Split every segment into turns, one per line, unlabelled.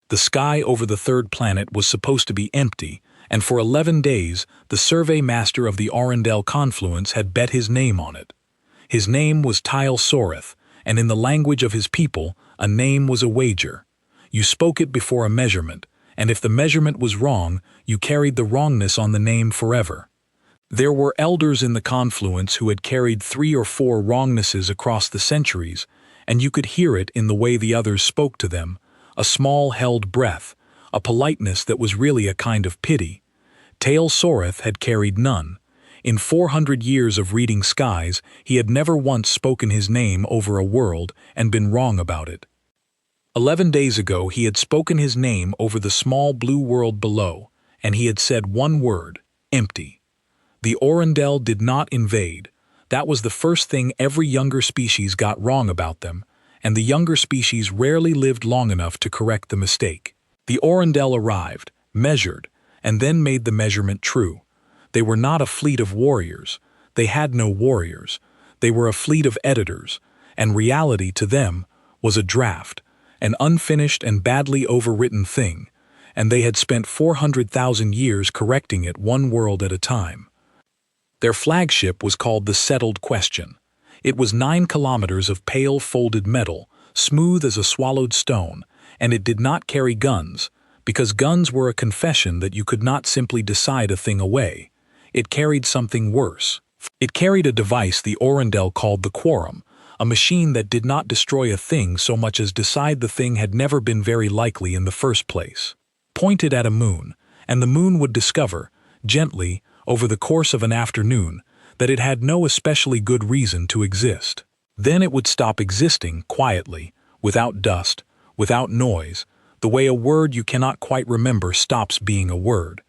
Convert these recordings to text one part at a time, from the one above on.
The sky over the third planet was supposed to be empty, and for 11 days, the survey master of the Arundel confluence had bet his name on it. His name was Tile Soreth, and in the language of his people, a name was a wager. You spoke it before a measurement, and if the measurement was wrong, you carried the wrongness on the name forever. There were elders in the confluence who had carried 3 or 4 wrongnesses across the centuries, and you could hear it in the way the others spoke to them, a small held breath, a politeness that was really a kind of pity. Tale Soreth had carried none. In 400 years of reading skies, he had never once spoken his name over a world and been wrong about it. 11 days ago he had spoken his name over the small blue world below, and he had said one word, empty. The Arundel did not invade. That was the first thing every younger species got wrong about them, and the younger species rarely lived long enough to correct the mistake. The Arundel arrived, measured, and then made the measurement true. They were not a fleet of warriors. They had no warriors. They were a fleet of editors, and reality to them was a draft, an unfinished and badly overwritten thing, and they had spent 400,000 years correcting it one world at a time. Their flagship was called the Settled Question. It was 9 kilometers of pale folded metal, smooth as a swallowed stone, and it did not carry guns, because guns were a confession that you could not simply decide a thing away. It carried something worse. It carried a device the Arundel called the Quorum, a machine that did not destroy a thing so much as decide the thing had never been very likely in the first place. Pointed at a moon, and the moon would discover, gently, over the course of an afternoon, that it had no especially good reason to exist. Then it would stop existing quietly, without dust, without noise, the way a word you cannot quite remember stops being a word.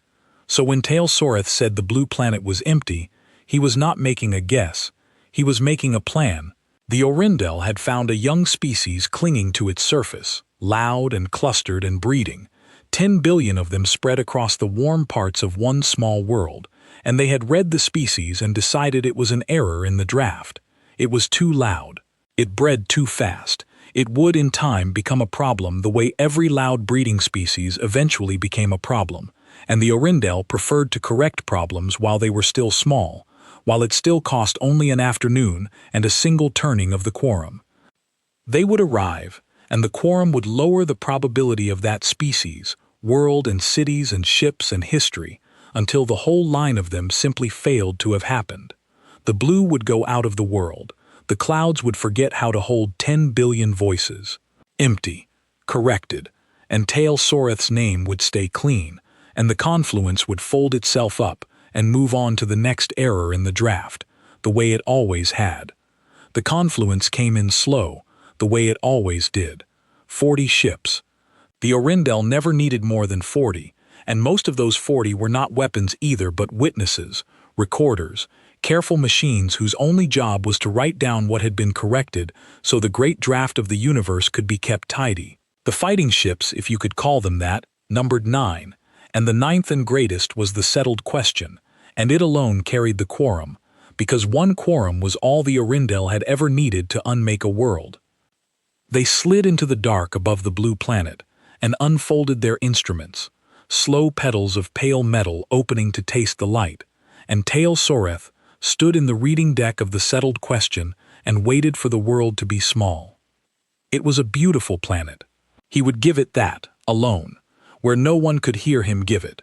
So when Tale Soreth said the blue planet was empty, he was not making a guess, he was making a plan. The Arundel had found a young species clinging to its surface, loud and clustered and breeding, 10 billion of them spread across the warm parts of one small world, and they had read the species and decided it was an error in the draft. It was too loud. It bred too fast. It would in time become a problem the way every loud breeding species eventually became a problem, and the Arundel preferred to correct problems while they were still small, while it still cost only an afternoon and a single turning of the Quorum. They would arrive, and the Quorum would lower the probability of that species, world and cities and ships and history, until the whole line of them simply failed to have happened. The blue would go out of the world. The clouds would forget how to hold 10 billion voices. Empty, corrected, and Tale Soreth's name would stay clean, and the confluence would fold itself up and move on to the next error in the draft, the way it always had. The confluence came in slow, the way it always did. 40 ships. The Arundel never needed more than 40, and most of those 40 were not weapons either but witnesses, recorders, careful machines whose only job was to write down what had been corrected so the great draft of the universe could be kept tidy. The fighting ships, if you could call them that, numbered 9, and the 9th and greatest was the Settled Question, and it alone carried the Quorum, because one Quorum was all the Arundel had ever needed to unmake a world. They slid into the dark above the blue planet and unfolded their instruments, slow petals of pale metal opening to taste the light, and Tale Soreth stood in the reading deck of the Settled Question and waited for the world to be small. It was a beautiful planet. He would give it that, alone, where no one could hear him give it.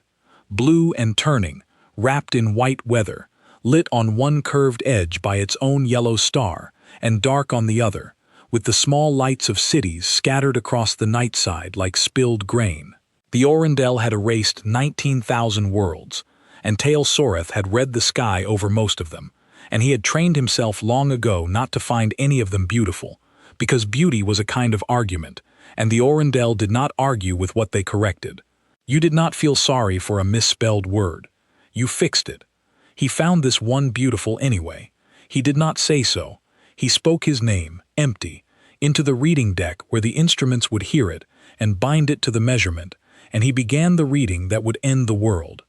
Blue and turning, wrapped in white weather, lit on one curved edge by its own yellow star, and dark on the other, with the small lights of cities scattered across the night side like spilled grain. The Arundel had erased 19,000 worlds, and Tale Soreth had read the sky over most of them, and he had trained himself long ago not to find any of them beautiful, because beauty was a kind of argument, and the Arundel did not argue with what they corrected. You did not feel sorry for a misspelled word. You fixed it. He found this one beautiful anyway. He did not say so. He spoke his name, empty, into the reading deck where the instruments would hear it and bind it to the measurement, and he began the reading that would end the world.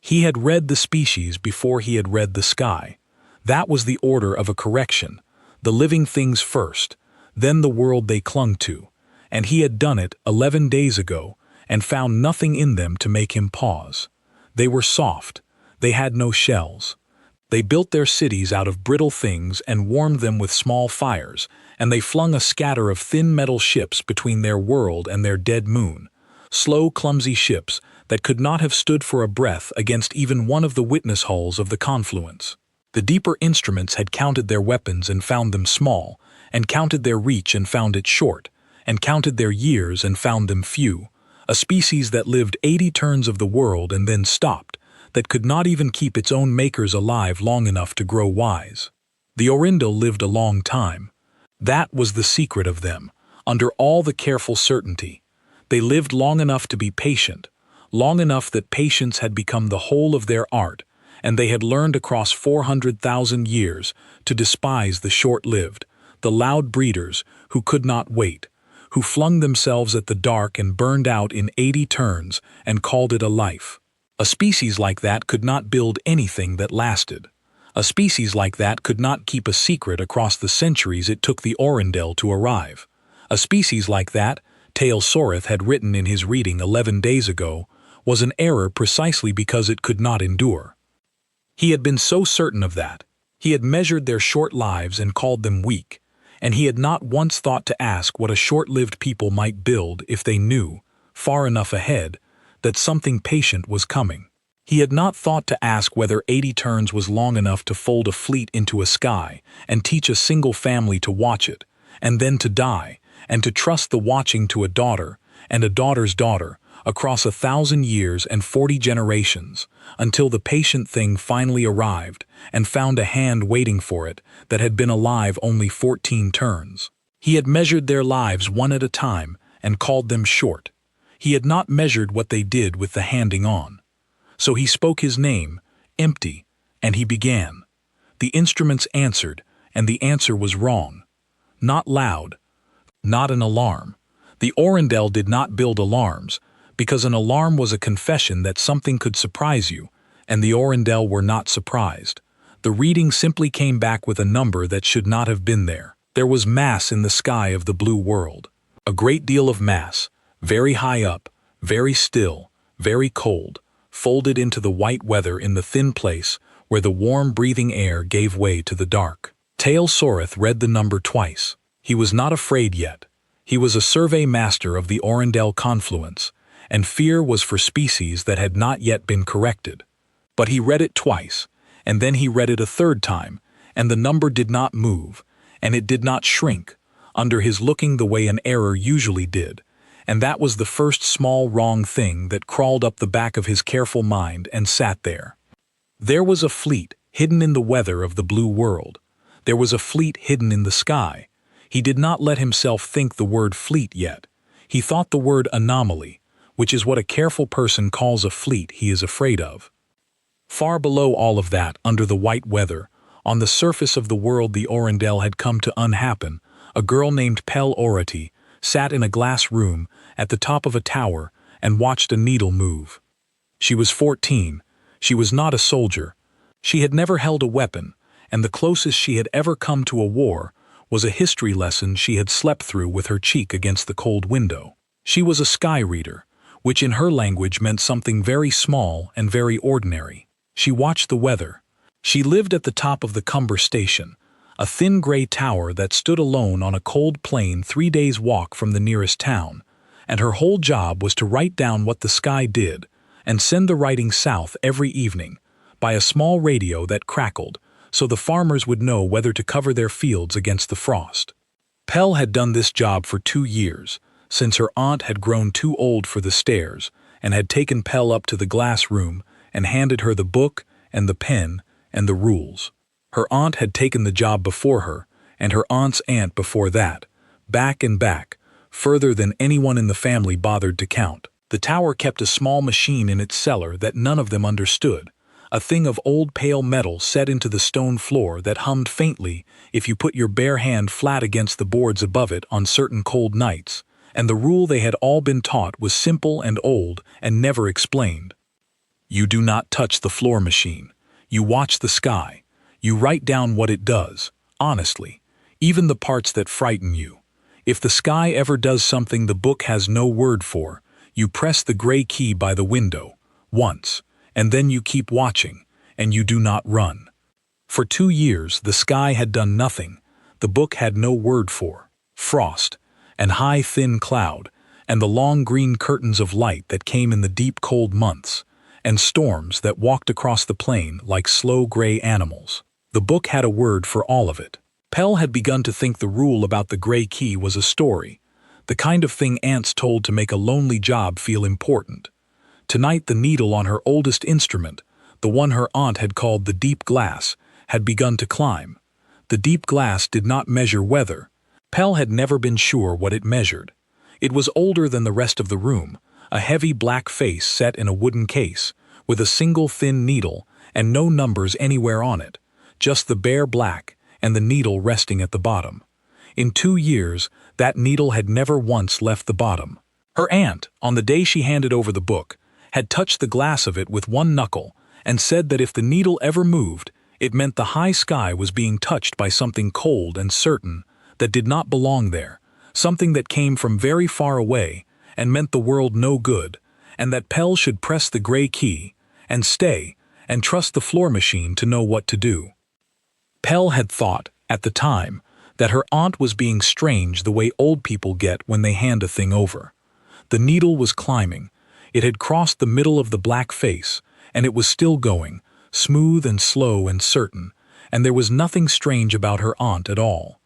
He had read the species before he had read the sky. That was the order of a correction, the living things first, then the world they clung to, and he had done it 11 days ago and found nothing in them to make him pause. They were soft. They had no shells. They built their cities out of brittle things and warmed them with small fires, and they flung a scatter of thin metal ships between their world and their dead moon. Slow, clumsy ships that could not have stood for a breath against even one of the witness hulls of the confluence. The deeper instruments had counted their weapons and found them small, and counted their reach and found it short, and counted their years and found them few. A species that lived 80 turns of the world and then stopped, that could not even keep its own makers alive long enough to grow wise. The Orindel lived a long time. That was the secret of them, under all the careful certainty. They lived long enough to be patient, long enough that patience had become the whole of their art, and they had learned across 400,000 years to despise the short-lived, the loud breeders who could not wait, who flung themselves at the dark and burned out in 80 turns and called it a life. A species like that could not build anything that lasted. A species like that could not keep a secret across the centuries it took the Orindel to arrive. A species like that, Tail Soreth had written in his reading 11 days ago, was an error precisely because it could not endure. He had been so certain of that. He had measured their short lives and called them weak, and he had not once thought to ask what a short-lived people might build if they knew, far enough ahead, that something patient was coming. He had not thought to ask whether 80 turns was long enough to fold a fleet into a sky and teach a single family to watch it, and then to die, and to trust the watching to a daughter and a daughter's daughter across 1,000 years and 40 generations, until the patient thing finally arrived and found a hand waiting for it that had been alive only 14 turns. He had measured their lives one at a time and called them short. He had not measured what they did with the handing on. So he spoke his name, empty, and he began. The instruments answered, and the answer was wrong. Not loud. Not an alarm. The Orindel did not build alarms, because an alarm was a confession that something could surprise you, and the Orindel were not surprised. The reading simply came back with a number that should not have been there. There was mass in the sky of the blue world. A great deal of mass, very high up, very still, very cold, folded into the white weather in the thin place where the warm breathing air gave way to the dark. Tail Soreth read the number twice. He was not afraid yet. He was a survey master of the Orindel confluence, and fear was for species that had not yet been corrected. But he read it twice, and then he read it a third time, and the number did not move, and it did not shrink, under his looking the way an error usually did, and that was the first small wrong thing that crawled up the back of his careful mind and sat there. There was a fleet hidden in the weather of the blue world. There was a fleet hidden in the sky. He did not let himself think the word fleet yet. He thought the word anomaly, which is what a careful person calls a fleet he is afraid of. Far below all of that, under the white weather, on the surface of the world the Orindel had come to unhappen, a girl named Pel Orati sat in a glass room at the top of a tower and watched a needle move. She was 14. She was not a soldier. She had never held a weapon, and the closest she had ever come to a war was a history lesson she had slept through with her cheek against the cold window. She was a sky reader, which in her language meant something very small and very ordinary. She watched the weather. She lived at the top of the Cumber Station, a thin gray tower that stood alone on a cold plain 3 days' walk from the nearest town, and her whole job was to write down what the sky did and send the writing south every evening by a small radio that crackled so the farmers would know whether to cover their fields against the frost. Pel had done this job for 2 years, since her aunt had grown too old for the stairs and had taken Pel up to the glass room and handed her the book and the pen and the rules. Her aunt had taken the job before her, and her aunt's aunt before that, back and back, further than anyone in the family bothered to count. The tower kept a small machine in its cellar that none of them understood, a thing of old pale metal set into the stone floor that hummed faintly if you put your bare hand flat against the boards above it on certain cold nights, and the rule they had all been taught was simple and old and never explained. You do not touch the floor machine. You watch the sky. You write down what it does, honestly, even the parts that frighten you. If the sky ever does something the book has no word for, you press the gray key by the window, once, and then you keep watching, and you do not run. For 2 years the sky had done nothing. The book had no word for frost, and high thin cloud, and the long green curtains of light that came in the deep cold months, and storms that walked across the plain like slow gray animals. The book had a word for all of it. Pell had begun to think the rule about the gray key was a story, the kind of thing ants told to make a lonely job feel important. Tonight the needle on her oldest instrument, the one her aunt had called the deep glass, had begun to climb. The deep glass did not measure weather. Pell had never been sure what it measured. It was older than the rest of the room, a heavy black face set in a wooden case, with a single thin needle and no numbers anywhere on it, just the bare black and the needle resting at the bottom. In 2 years, that needle had never once left the bottom. Her aunt, on the day she handed over the book, had touched the glass of it with one knuckle and said that if the needle ever moved, it meant the high sky was being touched by something cold and certain that did not belong there, something that came from very far away and meant the world no good, and that Pell should press the gray key and stay and trust the floor machine to know what to do. Pell had thought, at the time, that her aunt was being strange the way old people get when they hand a thing over. The needle was climbing. It had crossed the middle of the black face, and it was still going, smooth and slow and certain, and there was nothing strange about her aunt at all.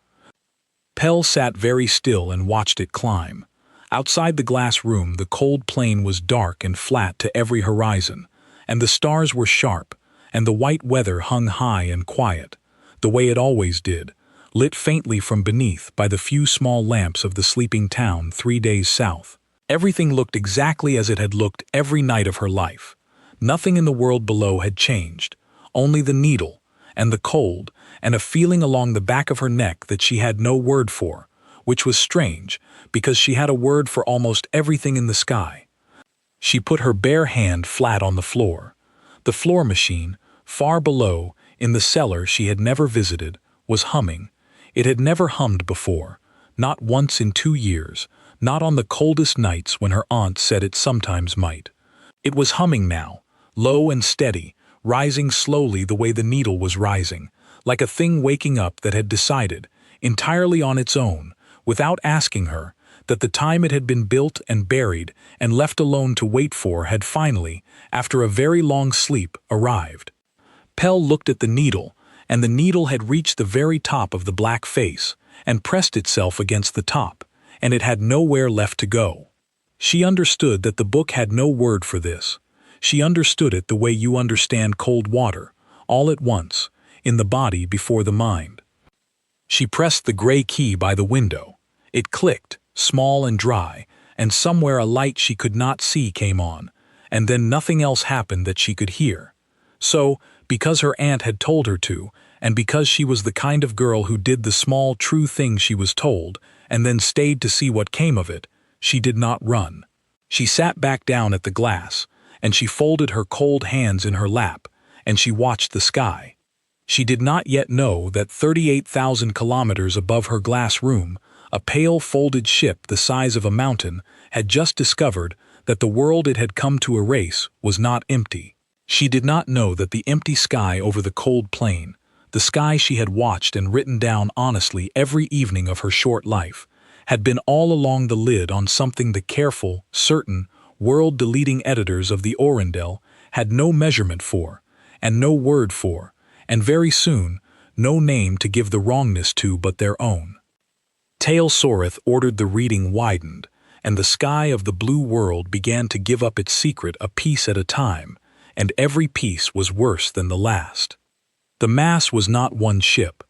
Pell sat very still and watched it climb. Outside the glass room the cold plain was dark and flat to every horizon, and the stars were sharp, and the white weather hung high and quiet, the way it always did, lit faintly from beneath by the few small lamps of the sleeping town 3 days south. Everything looked exactly as it had looked every night of her life. Nothing in the world below had changed, only the needle, and the cold, and a feeling along the back of her neck that she had no word for, which was strange, because she had a word for almost everything in the sky. She put her bare hand flat on the floor. The floor machine, far below, in the cellar she had never visited, was humming. It had never hummed before, not once in 2 years, not on the coldest nights when her aunt said it sometimes might. It was humming now, low and steady, rising slowly the way the needle was rising, like a thing waking up that had decided, entirely on its own, without asking her, that the time it had been built and buried and left alone to wait for had finally, after a very long sleep, arrived. Pell looked at the needle, and the needle had reached the very top of the black face and pressed itself against the top, and it had nowhere left to go. She understood that the book had no word for this. She understood it the way you understand cold water, all at once, in the body before the mind. She pressed the gray key by the window. It clicked, small and dry, and somewhere a light she could not see came on, and then nothing else happened that she could hear. So, because her aunt had told her to, and because she was the kind of girl who did the small true thing she was told, and then stayed to see what came of it, she did not run. She sat back down at the glass, and she folded her cold hands in her lap, and she watched the sky. She did not yet know that 38,000 kilometers above her glass room, a pale folded ship the size of a mountain had just discovered that the world it had come to erase was not empty. She did not know that the empty sky over the cold plain, the sky she had watched and written down honestly every evening of her short life, had been all along the lid on something the careful, certain, world-deleting editors of the Orindel had no measurement for, and no word for, and very soon, no name to give the wrongness to but their own. Tail Soreth ordered the reading widened, and the sky of the blue world began to give up its secret a piece at a time, and every piece was worse than the last. The mass was not one ship.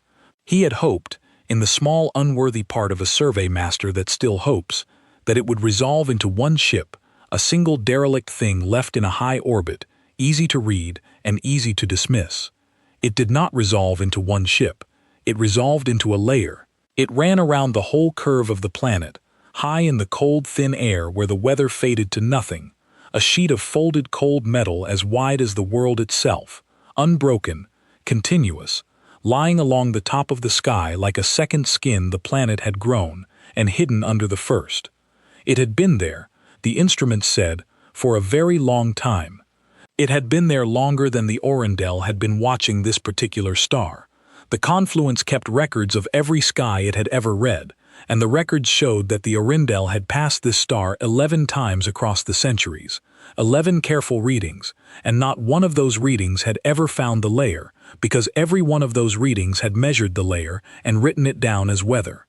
He had hoped, in the small unworthy part of a survey master that still hopes, that it would resolve into one ship, a single derelict thing left in a high orbit, easy to read and easy to dismiss. It did not resolve into one ship. It resolved into a layer. It ran around the whole curve of the planet, high in the cold thin air where the weather faded to nothing, a sheet of folded cold metal as wide as the world itself, unbroken, continuous, lying along the top of the sky like a second skin the planet had grown, and hidden under the first. It had been there, the instruments said, for a very long time. It had been there longer than the Orindel had been watching this particular star. The confluence kept records of every sky it had ever read, and the records showed that the Orindel had passed this star 11 times across the centuries. 11 careful readings, and not one of those readings had ever found the layer, because every one of those readings had measured the layer and written it down as weather.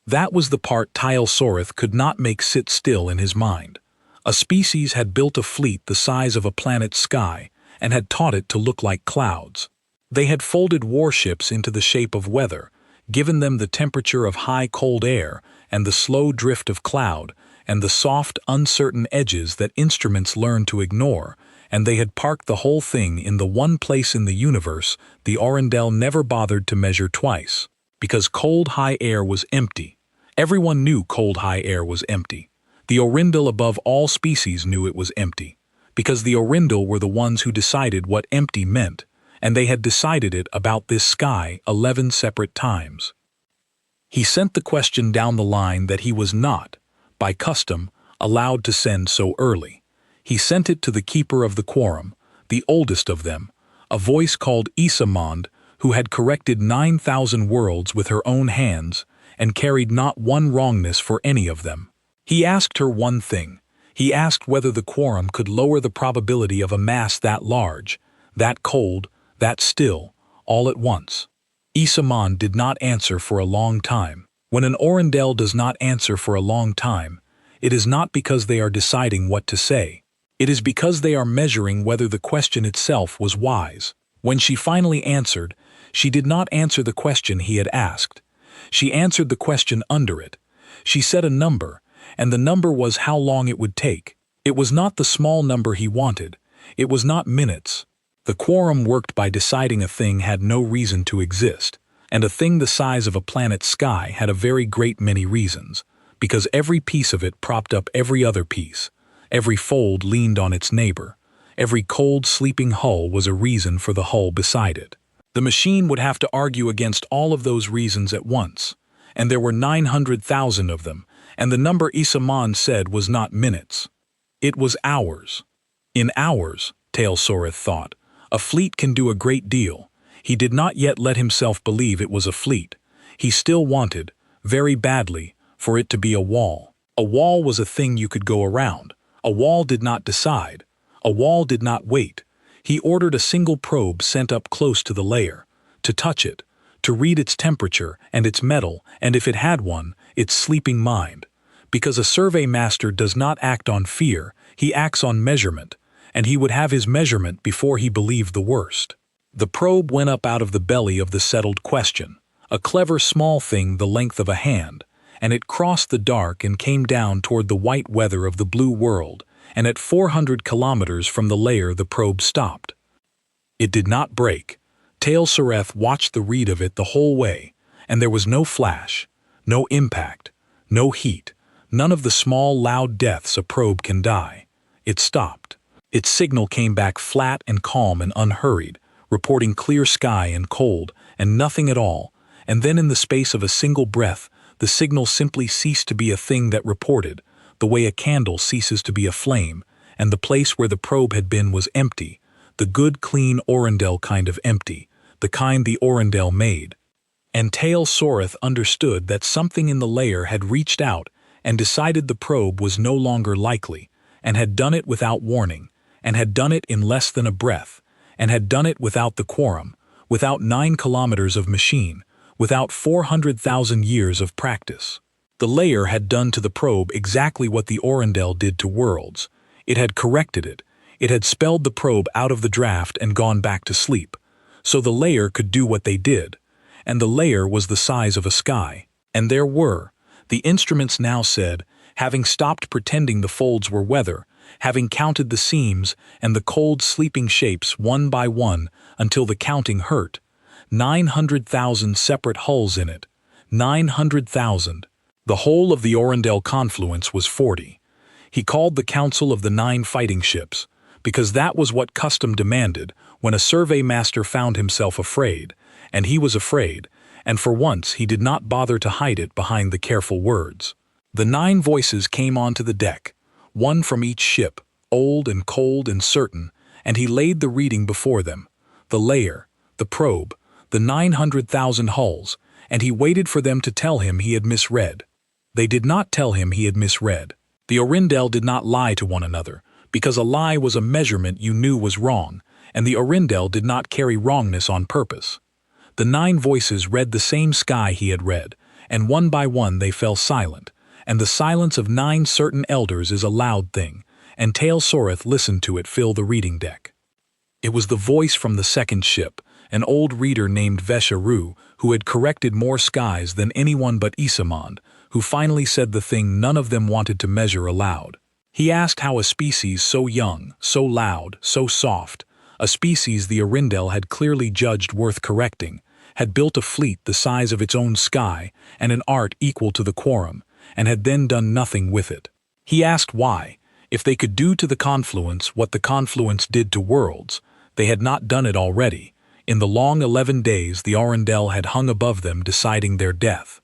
That was the part Tile Soreth could not make sit still in his mind. A species had built a fleet the size of a planet's sky and had taught it to look like clouds. They had folded warships into the shape of weather, given them the temperature of high cold air and the slow drift of cloud and the soft, uncertain edges that instruments learn to ignore, and they had parked the whole thing in the one place in the universe the Orindel never bothered to measure twice, because cold high air was empty. Everyone knew cold high air was empty. The Orindel above all species knew it was empty, because the Orindel were the ones who decided what empty meant, and they had decided it about this sky 11 separate times. He sent the question down the line that he was not, by custom, allowed to send so early. He sent it to the keeper of the quorum, the oldest of them, a voice called Isamond, who had corrected 9,000 worlds with her own hands and carried not one wrongness for any of them. He asked her one thing. He asked whether the quorum could lower the probability of a mass that large, that cold, that still, all at once. Isamond did not answer for a long time. When an Orindel does not answer for a long time, it is not because they are deciding what to say. It is because they are measuring whether the question itself was wise. When she finally answered, she did not answer the question he had asked. She answered the question under it. She said a number, and the number was how long it would take. It was not the small number he wanted. It was not minutes. The quorum worked by deciding a thing had no reason to exist, and a thing the size of a planet's sky had a very great many reasons, because every piece of it propped up every other piece. Every fold leaned on its neighbor. Every cold, sleeping hull was a reason for the hull beside it. The machine would have to argue against all of those reasons at once, and there were 900,000 of them, and the number Isamond said was not minutes. It was hours. In hours, Tale Soreth thought, a fleet can do a great deal. He did not yet let himself believe it was a fleet. He still wanted, very badly, for it to be a wall. A wall was a thing you could go around. A wall did not decide. A wall did not wait. He ordered a single probe sent up close to the layer, to touch it, to read its temperature and its metal, and if it had one, its sleeping mind. Because a survey master does not act on fear, he acts on measurement, and he would have his measurement before he believed the worst. The probe went up out of the belly of the settled question, a clever small thing the length of a hand, and it crossed the dark and came down toward the white weather of the blue world, and at 400 kilometers from the layer the probe stopped. It did not break. Tale Soreth watched the read of it the whole way, and there was no flash, no impact, no heat, none of the small loud deaths a probe can die. It stopped. Its signal came back flat and calm and unhurried, reporting clear sky and cold and nothing at all, and then in the space of a single breath, the signal simply ceased to be a thing that reported, the way a candle ceases to be a flame, and the place where the probe had been was empty, the good, clean Orindel kind of empty, the kind the Orindel made. And Tale Soreth understood that something in the layer had reached out and decided the probe was no longer likely, and had done it without warning, and had done it in less than a breath, and had done it without the quorum, without 9 kilometers of machine, without 400,000 years of practice. The layer had done to the probe exactly what the Orindel did to worlds. It had corrected it. It had spelled the probe out of the draft and gone back to sleep. So the layer could do what they did. And the layer was the size of a sky. And there were, the instruments now said, having stopped pretending the folds were weather, having counted the seams and the cold sleeping shapes one by one until the counting hurt, 900,000 separate hulls in it. 900,000. The whole of the Orindel confluence was 40. He called the council of the 9 fighting ships, because that was what custom demanded when a survey master found himself afraid, and he was afraid, and for once he did not bother to hide it behind the careful words. The 9 voices came onto the deck, one from each ship, old and cold and certain, and he laid the reading before them, the layer, the probe, the 900,000 hulls, and he waited for them to tell him he had misread. They did not tell him he had misread. The Orindel did not lie to one another, because a lie was a measurement you knew was wrong, and the Orindel did not carry wrongness on purpose. The 9 voices read the same sky he had read, and one by one they fell silent, and the silence of 9 certain elders is a loud thing, and Tail Soreth listened to it fill the reading deck. It was the voice from the second ship, an old reader named Vesharu, who had corrected more skies than anyone but Isamond, who finally said the thing none of them wanted to measure aloud. He asked how a species so young, so loud, so soft, a species the Orindel had clearly judged worth correcting, had built a fleet the size of its own sky and an art equal to the quorum, and had then done nothing with it. He asked why, if they could do to the confluence what the confluence did to worlds, they had not done it already. In the long 11 days the Orindel had hung above them deciding their death.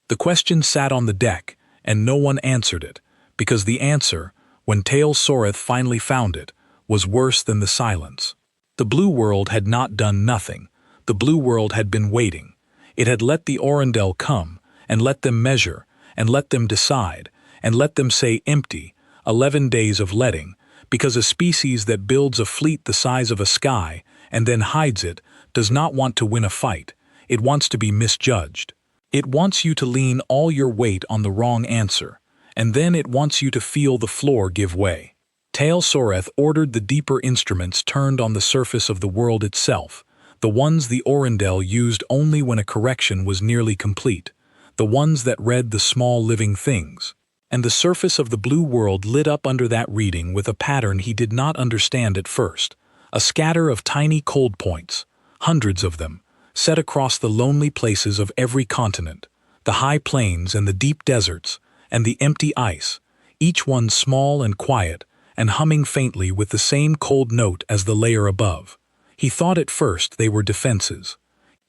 The question sat on the deck, and no one answered it, because the answer, when Tail Soreth finally found it, was worse than the silence. The blue world had not done nothing. The blue world had been waiting. It had let the Orindel come, and let them measure, and let them decide, and let them say empty, 11 days of letting, because a species that builds a fleet the size of a sky, and then hides it, does not want to win a fight. It wants to be misjudged. It wants you to lean all your weight on the wrong answer, and then it wants you to feel the floor give way. Tail Soreth ordered the deeper instruments turned on the surface of the world itself, the ones the Orindel used only when a correction was nearly complete, the ones that read the small living things. And the surface of the blue world lit up under that reading with a pattern he did not understand at first, a scatter of tiny cold points, hundreds of them, set across the lonely places of every continent, the high plains and the deep deserts, and the empty ice, each one small and quiet, and humming faintly with the same cold note as the layer above. He thought at first they were defenses.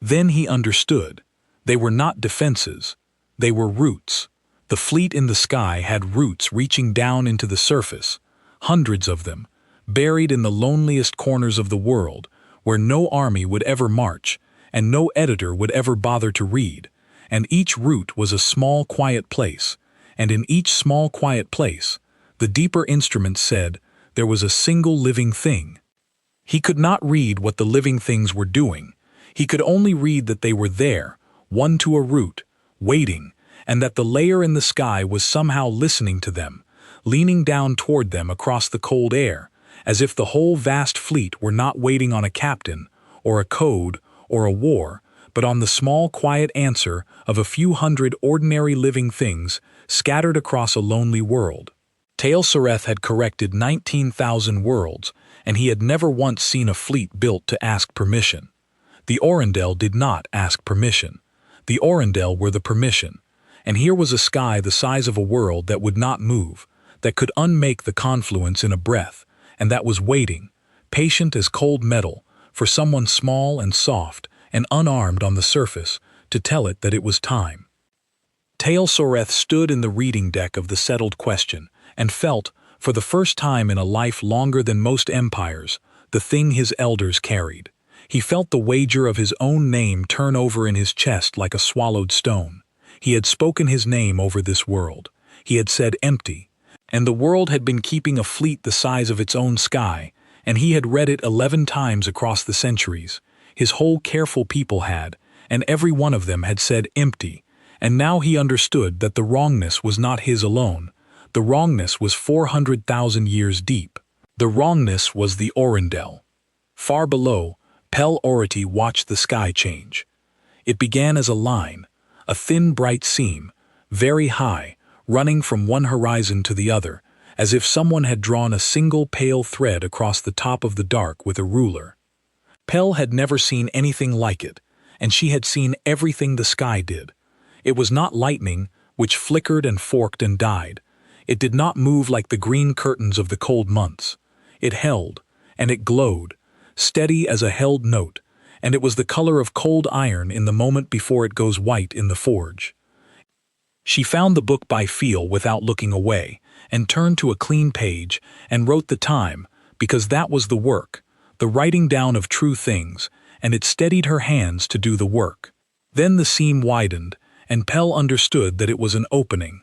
Then he understood. They were not defenses. They were roots. The fleet in the sky had roots reaching down into the surface, hundreds of them, buried in the loneliest corners of the world, where no army would ever march, and no editor would ever bother to read, and each root was a small quiet place, and in each small quiet place, the deeper instrument said, there was a single living thing. He could not read what the living things were doing. He could only read that they were there, one to a root, waiting, and that the layer in the sky was somehow listening to them, leaning down toward them across the cold air, as if the whole vast fleet were not waiting on a captain, or a code, or a war, but on the small quiet answer of a few hundred ordinary living things scattered across a lonely world. Tail Soreth had corrected 19,000 worlds, and he had never once seen a fleet built to ask permission. The Orindel did not ask permission. The Orindel were the permission, and here was a sky the size of a world that would not move, that could unmake the confluence in a breath, and that was waiting, patient as cold metal, for someone small and soft and unarmed on the surface to tell it that it was time. Tail Soreth stood in the reading deck of the settled question and felt, for the first time in a life longer than most empires, the thing his elders carried. He felt the wager of his own name turn over in his chest like a swallowed stone. He had spoken his name over this world. He had said empty, and the world had been keeping a fleet the size of its own sky, and he had read it 11 times across the centuries. His whole careful people had, and every one of them had said empty, and now he understood that the wrongness was not his alone. The wrongness was 400,000 years deep. The wrongness was the Orindel. Far below, Pel Ority watched the sky change. It began as a line, a thin bright seam, very high, running from one horizon to the other, as if someone had drawn a single pale thread across the top of the dark with a ruler. Pel had never seen anything like it, and she had seen everything the sky did. It was not lightning, which flickered and forked and died. It did not move like the green curtains of the cold months. It held, and it glowed, steady as a held note, and it was the color of cold iron in the moment before it goes white in the forge. She found the book by feel without looking away, and turned to a clean page, and wrote the time, because that was the work, the writing down of true things, and it steadied her hands to do the work. Then the seam widened, and Pell understood that it was an opening.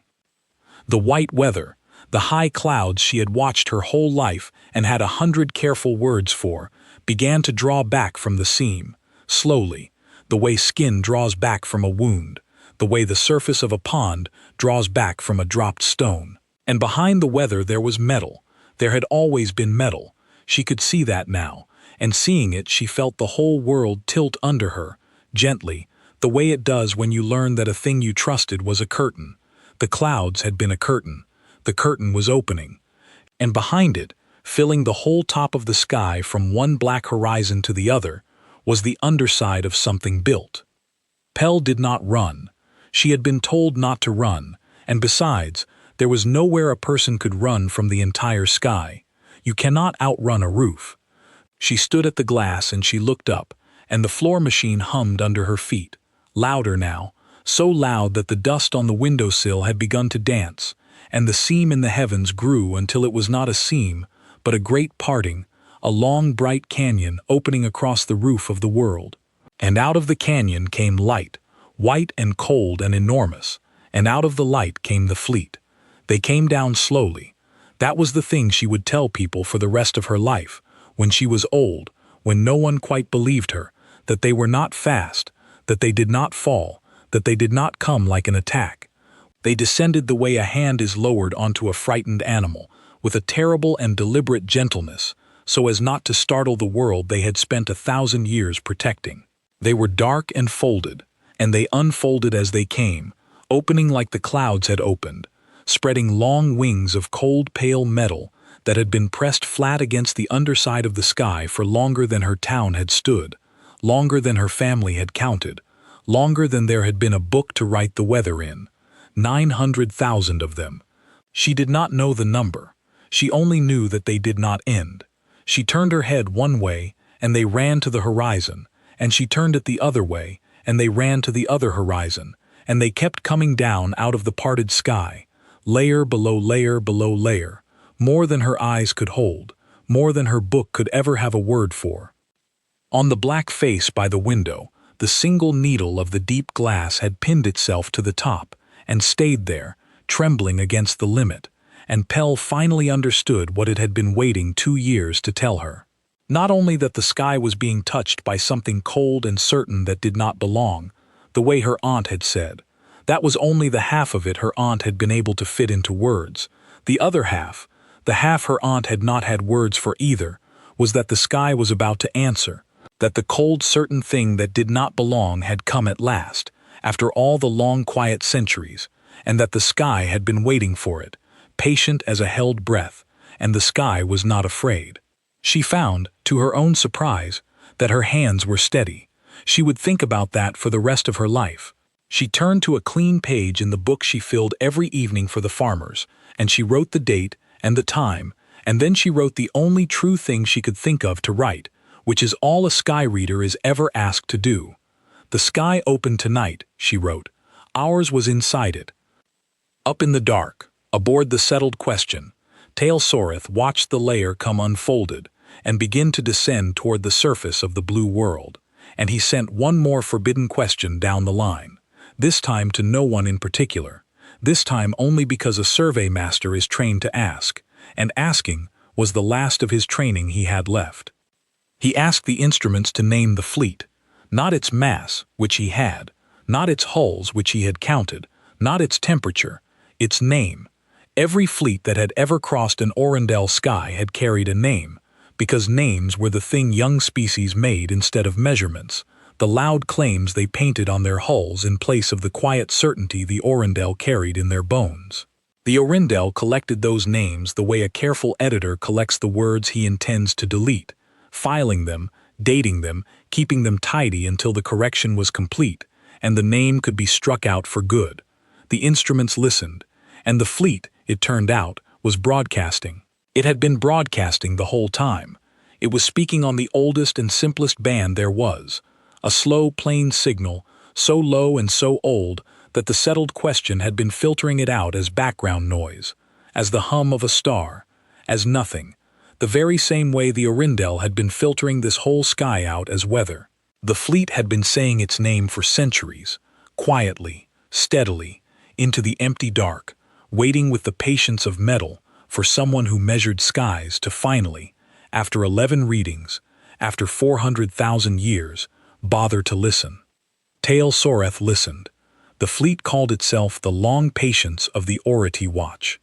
The white weather, the high clouds she had watched her whole life and had 100 careful words for, began to draw back from the seam, slowly, the way skin draws back from a wound, the way the surface of a pond draws back from a dropped stone. And behind the weather there was metal. There had always been metal. She could see that now, and seeing it she felt the whole world tilt under her, gently, the way it does when you learn that a thing you trusted was a curtain. The clouds had been a curtain. The curtain was opening. And behind it, filling the whole top of the sky from one black horizon to the other, was the underside of something built. Pell did not run. She had been told not to run, and besides, there was nowhere a person could run from the entire sky. You cannot outrun a roof. She stood at the glass and she looked up, and the floor machine hummed under her feet, louder now, so loud that the dust on the windowsill had begun to dance, and the seam in the heavens grew until it was not a seam, but a great parting, a long bright canyon opening across the roof of the world. And out of the canyon came light, white and cold and enormous, and out of the light came the fleet. They came down slowly. That was the thing she would tell people for the rest of her life, when she was old, when no one quite believed her, that they were not fast, that they did not fall, that they did not come like an attack. They descended the way a hand is lowered onto a frightened animal, with a terrible and deliberate gentleness, so as not to startle the world they had spent 1,000 years protecting. They were dark and folded, and they unfolded as they came, opening like the clouds had opened, spreading long wings of cold pale metal that had been pressed flat against the underside of the sky for longer than her town had stood, longer than her family had counted, longer than there had been a book to write the weather in. 900,000 of them. She did not know the number. She only knew that they did not end. She turned her head one way, and they ran to the horizon, and she turned it the other way, and they ran to the other horizon, and they kept coming down out of the parted sky, layer below layer below layer, more than her eyes could hold, more than her book could ever have a word for. On the black face by the window, the single needle of the deep glass had pinned itself to the top, and stayed there, trembling against the limit, and Pell finally understood what it had been waiting 2 years to tell her. Not only that the sky was being touched by something cold and certain that did not belong, the way her aunt had said. That was only the half of it her aunt had been able to fit into words. The other half, the half her aunt had not had words for either, was that the sky was about to answer, that the cold certain thing that did not belong had come at last, after all the long quiet centuries, and that the sky had been waiting for it, patient as a held breath, and the sky was not afraid. She found, to her own surprise, that her hands were steady. She would think about that for the rest of her life. She turned to a clean page in the book she filled every evening for the farmers, and she wrote the date and the time, and then she wrote the only true thing she could think of to write, which is all a sky reader is ever asked to do. The sky opened tonight, she wrote. Ours was inside it. Up in the dark, aboard the settled question, Tail Soreth watched the layer come unfolded and begin to descend toward the surface of the blue world, and he sent one more forbidden question down the line, this time to no one in particular, this time only because a survey master is trained to ask, and asking was the last of his training he had left. He asked the instruments to name the fleet, not its mass, which he had, not its hulls, which he had counted, not its temperature, its name. Every fleet that had ever crossed an Orindel sky had carried a name, because names were the thing young species made instead of measurements, the loud claims they painted on their hulls in place of the quiet certainty the Orindel carried in their bones. The Orindel collected those names the way a careful editor collects the words he intends to delete, filing them, dating them, keeping them tidy until the correction was complete, and the name could be struck out for good. The instruments listened, and the fleet, it turned out, was broadcasting. It had been broadcasting the whole time. It was speaking on the oldest and simplest band there was, a slow, plain signal, so low and so old that the settled question had been filtering it out as background noise, as the hum of a star, as nothing, the very same way the Arundel had been filtering this whole sky out as weather. The fleet had been saying its name for centuries, quietly, steadily, into the empty dark, waiting with the patience of metal for someone who measured skies to finally, after 11 readings, after 400,000 years, bother to listen. Tail Soreth listened. The fleet called itself the Long Patience of the Ority Watch.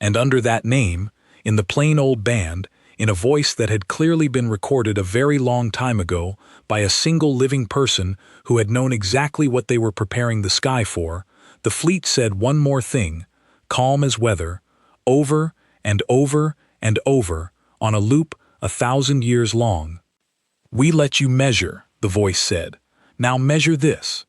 And under that name, in the plain old band, in a voice that had clearly been recorded a very long time ago by a single living person who had known exactly what they were preparing the sky for, the fleet said one more thing, calm as weather, over and over and over, on a loop 1,000 years long. "We let you measure," the voice said. "Now measure this."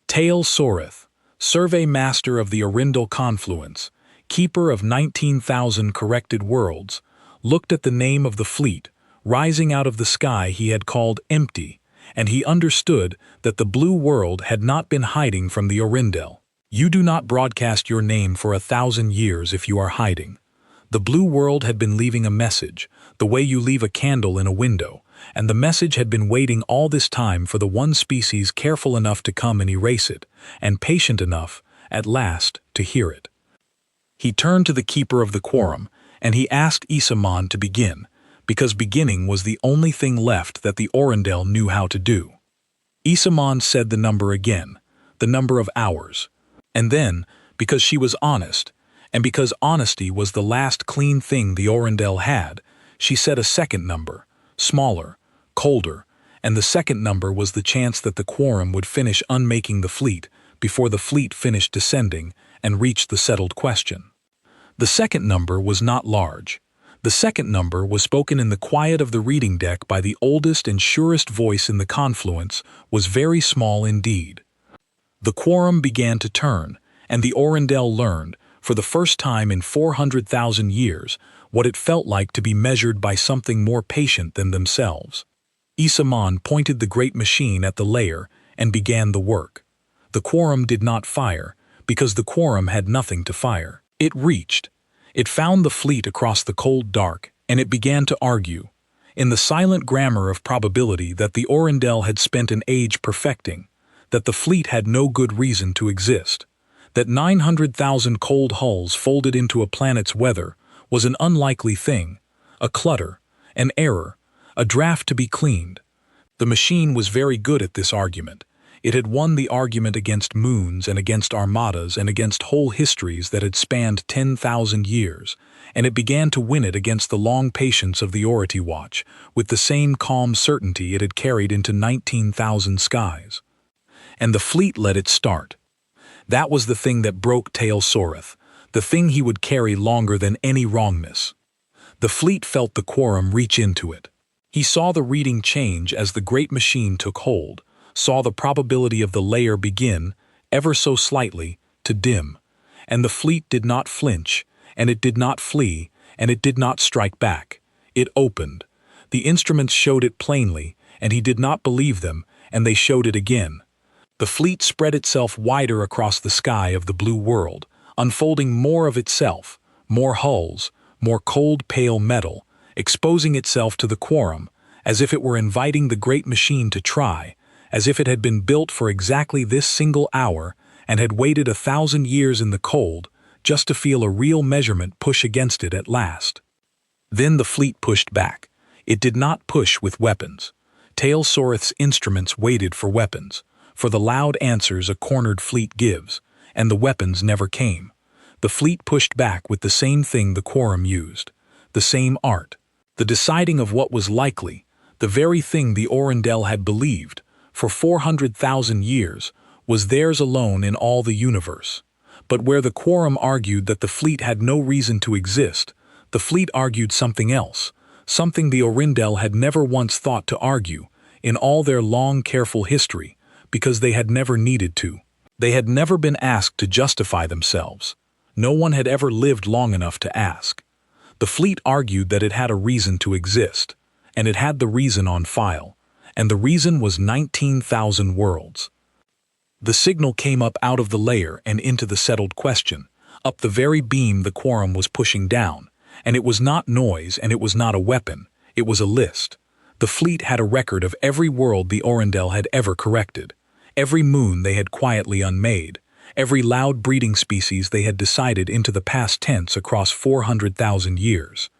Tail Soreth, survey master of the Arundel confluence, keeper of 19,000 corrected worlds, looked at the name of the fleet, rising out of the sky he had called empty, and he understood that the blue world had not been hiding from the Arundel. You do not broadcast your name for 1,000 years if you are hiding. The blue world had been leaving a message, the way you leave a candle in a window, and the message had been waiting all this time for the one species careful enough to come and erase it, and patient enough, at last, to hear it. He turned to the keeper of the quorum, and he asked Isamon to begin, because beginning was the only thing left that the Arundel knew how to do. Isamon said the number again, the number of hours, and then, because she was honest, and because honesty was the last clean thing the Arundel had, she said a second number, smaller, colder, and the second number was the chance that the quorum would finish unmaking the fleet before the fleet finished descending and reached the settled question. The second number was not large. The second number was spoken in the quiet of the reading deck by the oldest and surest voice in the confluence, was very small indeed. The quorum began to turn, and the Arundel learned, for the first time in 400,000 years, what it felt like to be measured by something more patient than themselves. Isamon pointed the great machine at the layer and began the work. The quorum did not fire, because the quorum had nothing to fire. It reached. It found the fleet across the cold dark, and it began to argue, in the silent grammar of probability that the Arundel had spent an age perfecting, that the fleet had no good reason to exist, that 900,000 cold hulls folded into a planet's weather was an unlikely thing, a clutter, an error, a draft to be cleaned. The machine was very good at this argument. It had won the argument against moons and against armadas and against whole histories that had spanned 10,000 years, and it began to win it against the long patience of the Ority Watch, with the same calm certainty it had carried into 19,000 skies. And the fleet let it start. That was the thing that broke Tail Soreth, the thing he would carry longer than any wrongness. The fleet felt the quorum reach into it. He saw the reading change as the great machine took hold, saw the probability of the layer begin, ever so slightly, to dim. And the fleet did not flinch, and it did not flee, and it did not strike back. It opened. The instruments showed it plainly, and he did not believe them, and they showed it again. The fleet spread itself wider across the sky of the blue world, unfolding more of itself, more hulls, more cold pale metal, exposing itself to the quorum, as if it were inviting the great machine to try, as if it had been built for exactly this single hour and had waited 1,000 years in the cold just to feel a real measurement push against it at last. Then the fleet pushed back. It did not push with weapons. Tail Soreth's instruments waited for weapons, for the loud answers a cornered fleet gives, and the weapons never came. The fleet pushed back with the same thing the quorum used, the same art, the deciding of what was likely, the very thing the Arundel had believed, for 400,000 years, was theirs alone in all the universe. But where the quorum argued that the fleet had no reason to exist, the fleet argued something else, something the Arundel had never once thought to argue, in all their long, careful history, because they had never needed to. They had never been asked to justify themselves. No one had ever lived long enough to ask. The fleet argued that it had a reason to exist, and it had the reason on file, and the reason was 19,000 worlds. The signal came up out of the layer and into the settled question, up the very beam the quorum was pushing down, and it was not noise and it was not a weapon, it was a list. The fleet had a record of every world the Orindel had ever corrected, every moon they had quietly unmade, every loud breeding species they had decided into the past tense across 400,000 years.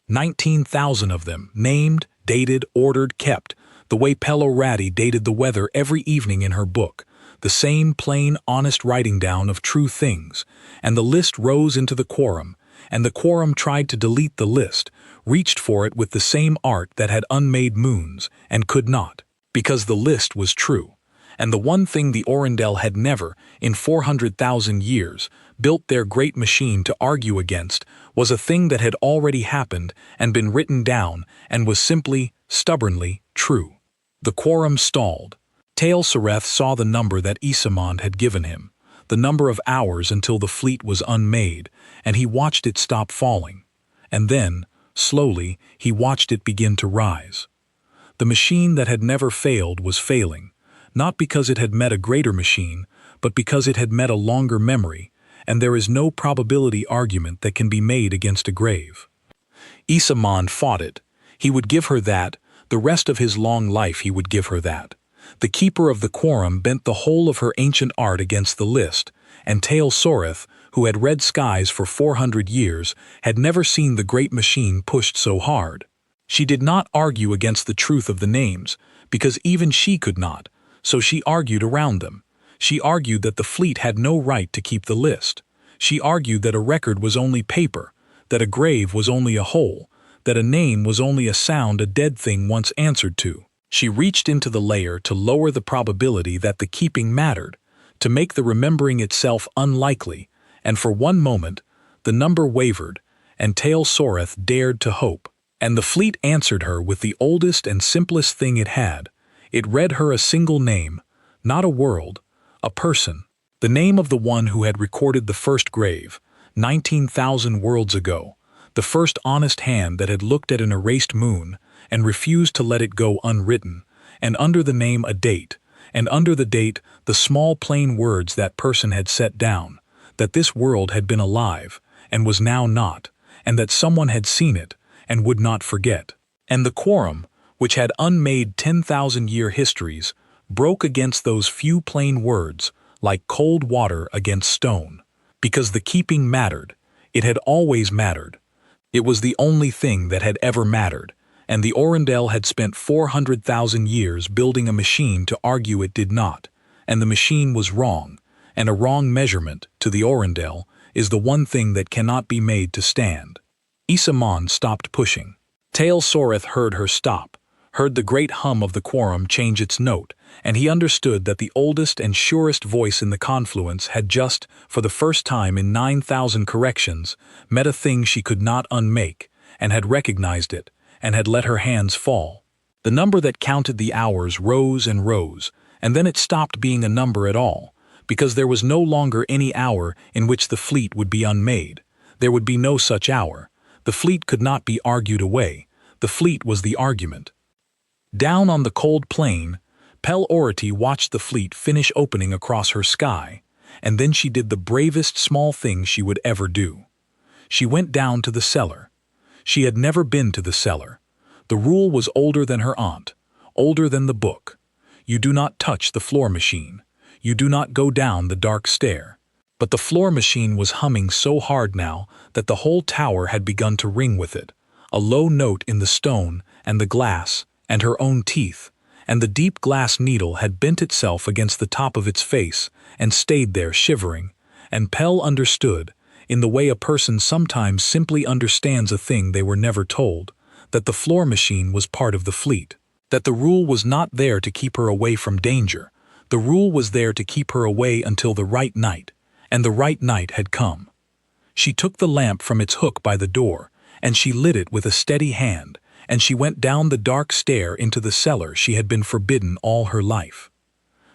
19,000 of them, named, dated, ordered, kept, the way Pello Ratti dated the weather every evening in her book, the same plain, honest writing down of true things, and the list rose into the quorum, and the quorum tried to delete the list, reached for it with the same art that had unmade moons, and could not, because the list was true. And the one thing the Orindel had never, in 400,000 years, built their great machine to argue against was a thing that had already happened and been written down and was simply, stubbornly, true. The quorum stalled. Tail Soreth saw the number that Isamond had given him, the number of hours until the fleet was unmade, and he watched it stop falling. And then, slowly, he watched it begin to rise. The machine that had never failed was failing, not because it had met a greater machine, but because it had met a longer memory, and there is no probability argument that can be made against a grave. Isamond fought it. He would give her that, the rest of his long life he would give her that. The keeper of the quorum bent the whole of her ancient art against the list, and Tail Soreth, who had read skies for 400 years, had never seen the great machine pushed so hard. She did not argue against the truth of the names, because even she could not, so she argued around them. She argued that the fleet had no right to keep the list. She argued that a record was only paper, that a grave was only a hole, that a name was only a sound a dead thing once answered to. She reached into the layer to lower the probability that the keeping mattered, to make the remembering itself unlikely, and for one moment, the number wavered, and Tail Soreth dared to hope. And the fleet answered her with the oldest and simplest thing it had. It read her a single name, not a world, a person, the name of the one who had recorded the first grave, 19,000 worlds ago, the first honest hand that had looked at an erased moon and refused to let it go unwritten, and under the name a date, and under the date the small plain words that person had set down, that this world had been alive, and was now not, and that someone had seen it, and would not forget. And the quorum, which had unmade 10,000-year histories, broke against those few plain words, like cold water against stone. Because the keeping mattered. It had always mattered. It was the only thing that had ever mattered, and the Orindel had spent 400,000 years building a machine to argue it did not, and the machine was wrong, and a wrong measurement, to the Orindel, is the one thing that cannot be made to stand. Isamond stopped pushing. Tail Soreth heard her stop, heard the great hum of the quorum change its note, and he understood that the oldest and surest voice in the confluence had just, for the first time in 9,000 corrections, met a thing she could not unmake, and had recognized it, and had let her hands fall. The number that counted the hours rose and rose, and then it stopped being a number at all, because there was no longer any hour in which the fleet would be unmade. There would be no such hour. The fleet could not be argued away. The fleet was the argument. Down on the cold plain, Pello Ratti watched the fleet finish opening across her sky, and then she did the bravest small thing she would ever do. She went down to the cellar. She had never been to the cellar. The rule was older than her aunt, older than the book. You do not touch the floor machine. You do not go down the dark stair. But the floor machine was humming so hard now that the whole tower had begun to ring with it, a low note in the stone and the glass and her own teeth, and the deep glass needle had bent itself against the top of its face and stayed there shivering, and Pell understood, in the way a person sometimes simply understands a thing they were never told, that the floor machine was part of the fleet, that the rule was not there to keep her away from danger, the rule was there to keep her away until the right night, and the right night had come. She took the lamp from its hook by the door, and she lit it with a steady hand, and she went down the dark stair into the cellar she had been forbidden all her life.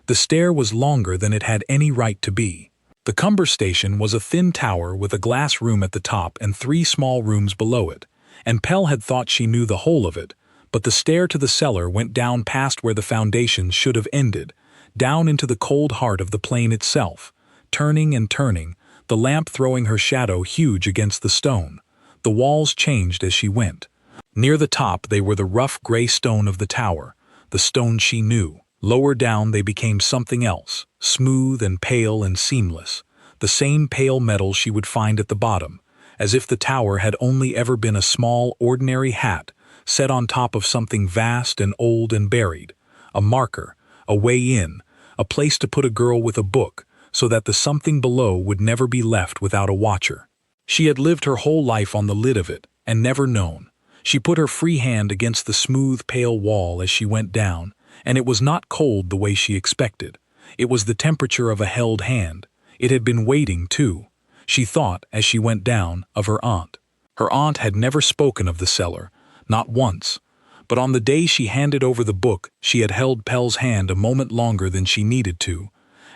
The stair was longer than it had any right to be. The Cumber Station was a thin tower with a glass room at the top and 3 small rooms below it, and Pell had thought she knew the whole of it, But the stair to the cellar went down past where the foundations should have ended, down into the cold heart of the plane itself, turning and turning, the lamp throwing her shadow huge against the stone. The walls changed as she went. Near the top they were the rough gray stone of the tower, the stone she knew. Lower down they became something else, smooth and pale and seamless, the same pale metal she would find at the bottom, as if the tower had only ever been a small, ordinary hat set on top of something vast and old and buried, a marker, a way in, a place to put a girl with a book, so that the something below would never be left without a watcher. She had lived her whole life on the lid of it, and never known. She put her free hand against the smooth, pale wall as she went down, and it was not cold the way she expected. It was the temperature of a held hand. It had been waiting, too. She thought, as she went down, of her aunt. Her aunt had never spoken of the cellar, not once. But on the day she handed over the book, she had held Pell's hand a moment longer than she needed to,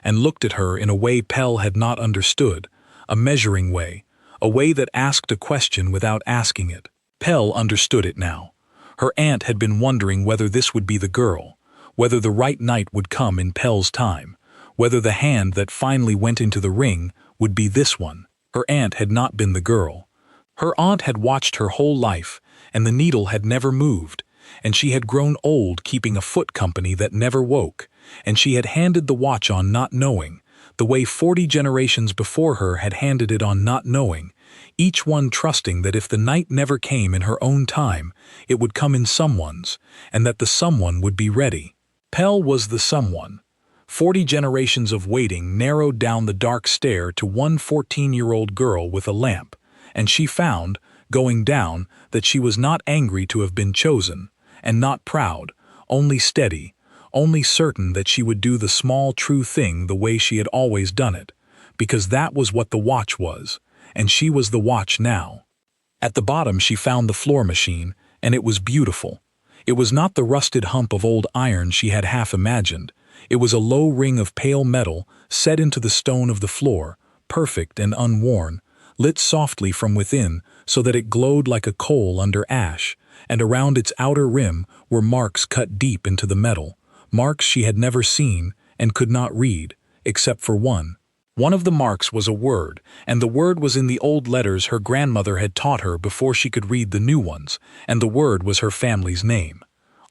and looked at her in a way Pell had not understood, a measuring way, a way that asked a question without asking it. Pell understood it now. Her aunt had been wondering whether this would be the girl, whether the right night would come in Pell's time, whether the hand that finally went into the ring would be this one. Her aunt had not been the girl. Her aunt had watched her whole life, and the needle had never moved, and she had grown old keeping a foot company that never woke, and she had handed the watch on not knowing, the way 40 generations before her had handed it on not knowing, each one trusting that if the night never came in her own time, it would come in someone's, and that the someone would be ready. Pell was the someone. 40 generations of waiting narrowed down the dark stair to one 14-year-old girl with a lamp, and she found, going down, that she was not angry to have been chosen, and not proud, only steady, only certain that she would do the small true thing the way she had always done it, because that was what the watch was, and she was the watch now. At the bottom she found the floor machine, and it was beautiful. It was not the rusted hump of old iron she had half imagined. It was a low ring of pale metal set into the stone of the floor, perfect and unworn, lit softly from within so that it glowed like a coal under ash, and around its outer rim were marks cut deep into the metal, marks she had never seen and could not read, except for one. One of the marks was a word, and the word was in the old letters her grandmother had taught her before she could read the new ones, and the word was her family's name.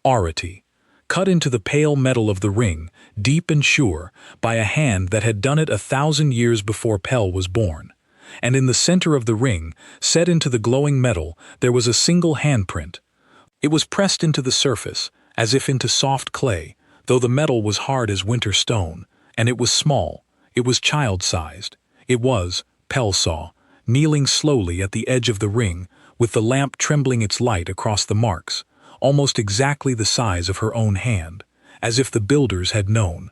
Arity. Cut into the pale metal of the ring, deep and sure, by a hand that had done it 1,000 years before Pell was born. And in the center of the ring, set into the glowing metal, there was a single handprint. It was pressed into the surface, as if into soft clay, though the metal was hard as winter stone, and it was small. It was child-sized. It was, Pell saw, kneeling slowly at the edge of the ring, with the lamp trembling its light across the marks, almost exactly the size of her own hand, as if the builders had known.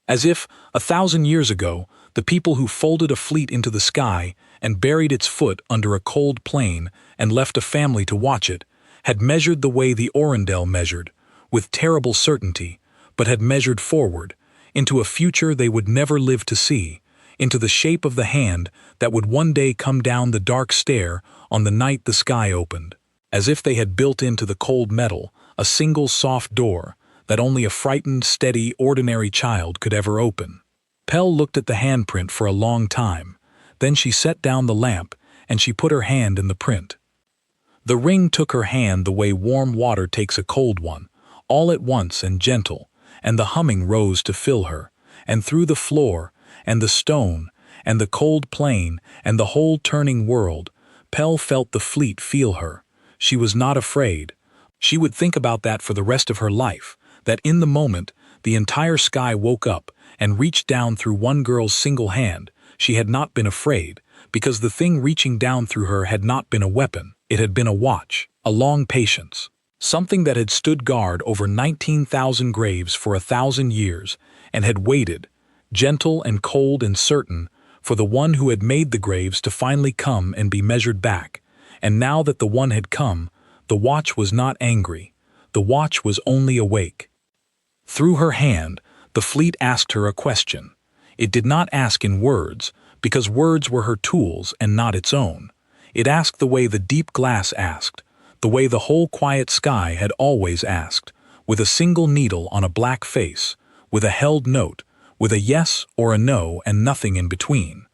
As if, 1,000 years ago, the people who folded a fleet into the sky and buried its foot under a cold plain and left a family to watch it, had measured the way the Orendel measured, with terrible certainty, but had measured forward, into a future they would never live to see, into the shape of the hand that would one day come down the dark stair on the night the sky opened, as if they had built into the cold metal a single soft door that only a frightened, steady, ordinary child could ever open. Pell looked at the handprint for a long time. Then she set down the lamp, and she put her hand in the print. The ring took her hand the way warm water takes a cold one, all at once and gentle, and the humming rose to fill her, and through the floor, and the stone, and the cold plain, and the whole turning world, Pell felt the fleet feel her. She was not afraid. She would think about that for the rest of her life, that in the moment, the entire sky woke up and reached down through one girl's single hand. She had not been afraid, because the thing reaching down through her had not been a weapon. It had been a watch, a long patience. Something that had stood guard over 19,000 graves for 1,000 years, and had waited, gentle and cold and certain, for the one who had made the graves to finally come and be measured back. And now that the one had come, the watch was not angry. The watch was only awake. Through her hand, the fleet asked her a question. It did not ask in words, because words were her tools and not its own. It asked the way the deep glass asked, the way the whole quiet sky had always asked, with a single needle on a black face, with a held note, with a yes or a no and nothing in between.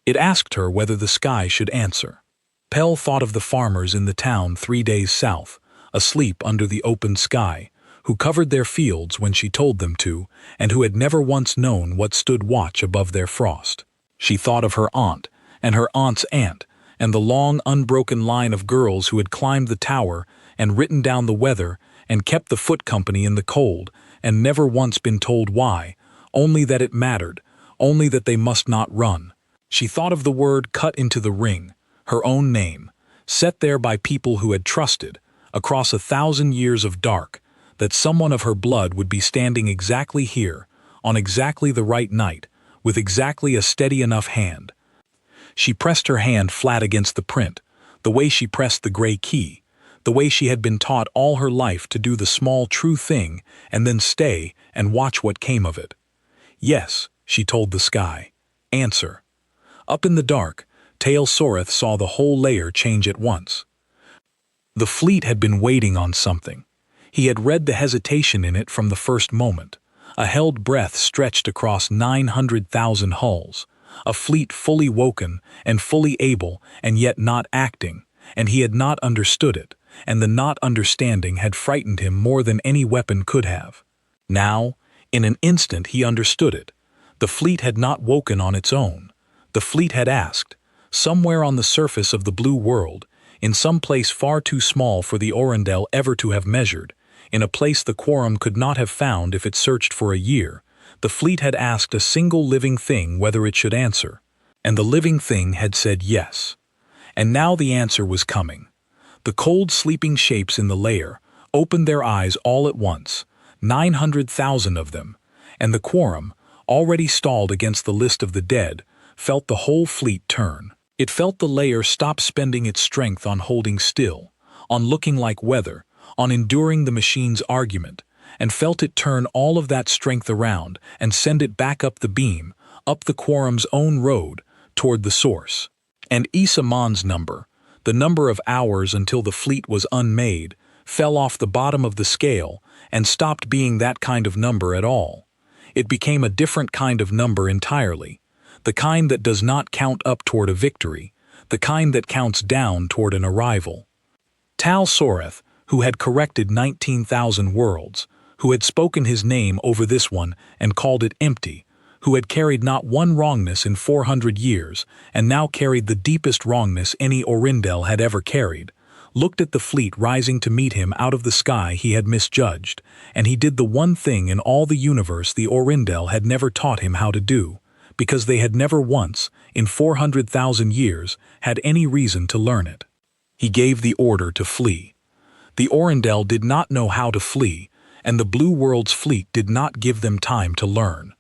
It asked her whether the sky should answer. Pell thought of the farmers in the town 3 days south, asleep under the open sky, who covered their fields when she told them to, and who had never once known what stood watch above their frost. She thought of her aunt, and her aunt's aunt, and the long, unbroken line of girls who had climbed the tower and written down the weather and kept the foot company in the cold, and never once been told why, only that it mattered, only that they must not run. She thought of the word cut into the ring, her own name, set there by people who had trusted, across 1,000 years of dark, that someone of her blood would be standing exactly here, on exactly the right night, with exactly a steady enough hand. She pressed her hand flat against the print, the way she pressed the gray key, the way she had been taught all her life to do the small true thing and then stay and watch what came of it. Yes, she told the sky. Answer. Up in the dark, Tail Soreth saw the whole layer change at once. The fleet had been waiting on something. He had read the hesitation in it from the first moment. A held breath stretched across 900,000 hulls. A fleet fully woken and fully able and yet not acting, and he had not understood it, and the not understanding had frightened him more than any weapon could have. Now, in an instant he understood it. The fleet had not woken on its own. The fleet had asked, somewhere on the surface of the blue world, in some place far too small for the Orindel ever to have measured, in a place the quorum could not have found if it searched for a year, the fleet had asked a single living thing whether it should answer, and the living thing had said yes. And now the answer was coming. The cold sleeping shapes in the layer opened their eyes all at once, 900,000 of them, and the quorum, already stalled against the list of the dead, felt the whole fleet turn. It felt the layer stop spending its strength on holding still, on looking like weather, on enduring the machine's argument, and felt it turn all of that strength around and send it back up the beam, up the quorum's own road, toward the source. And Isamon's number, the number of hours until the fleet was unmade, fell off the bottom of the scale and stopped being that kind of number at all. It became a different kind of number entirely, the kind that does not count up toward a victory, the kind that counts down toward an arrival. Tal Soreth, who had corrected 19,000 worlds, who had spoken his name over this one and called it empty, who had carried not one wrongness in 400 years and now carried the deepest wrongness any Orindel had ever carried, looked at the fleet rising to meet him out of the sky he had misjudged, and he did the one thing in all the universe the Orindel had never taught him how to do, because they had never once, in 400,000 years, had any reason to learn it. He gave the order to flee. The Orindel did not know how to flee, and the Blue World's fleet did not give them time to learn.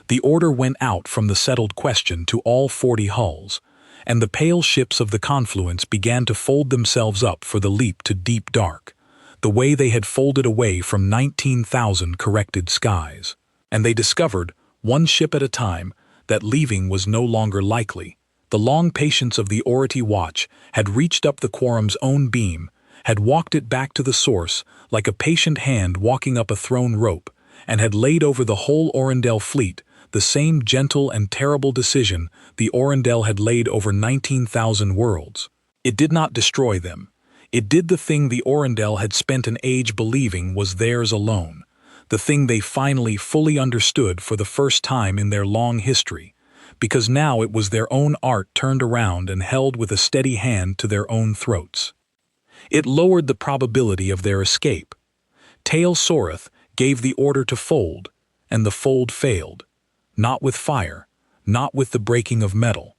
The order went out from the settled question to all 40 hulls, and the pale ships of the confluence began to fold themselves up for the leap to deep dark, the way they had folded away from 19,000 corrected skies. And they discovered, one ship at a time, that leaving was no longer likely. The long patience of the Ority watch had reached up the quorum's own beam, had walked it back to the source like a patient hand walking up a thrown rope, and had laid over the whole Orindel fleet the same gentle and terrible decision the Orindel had laid over 19,000 worlds. It did not destroy them. It did the thing the Orindel had spent an age believing was theirs alone, the thing they finally fully understood for the first time in their long history, because now it was their own art turned around and held with a steady hand to their own throats. It lowered the probability of their escape. Tail Soreth gave the order to fold, and the fold failed. Not with fire, not with the breaking of metal.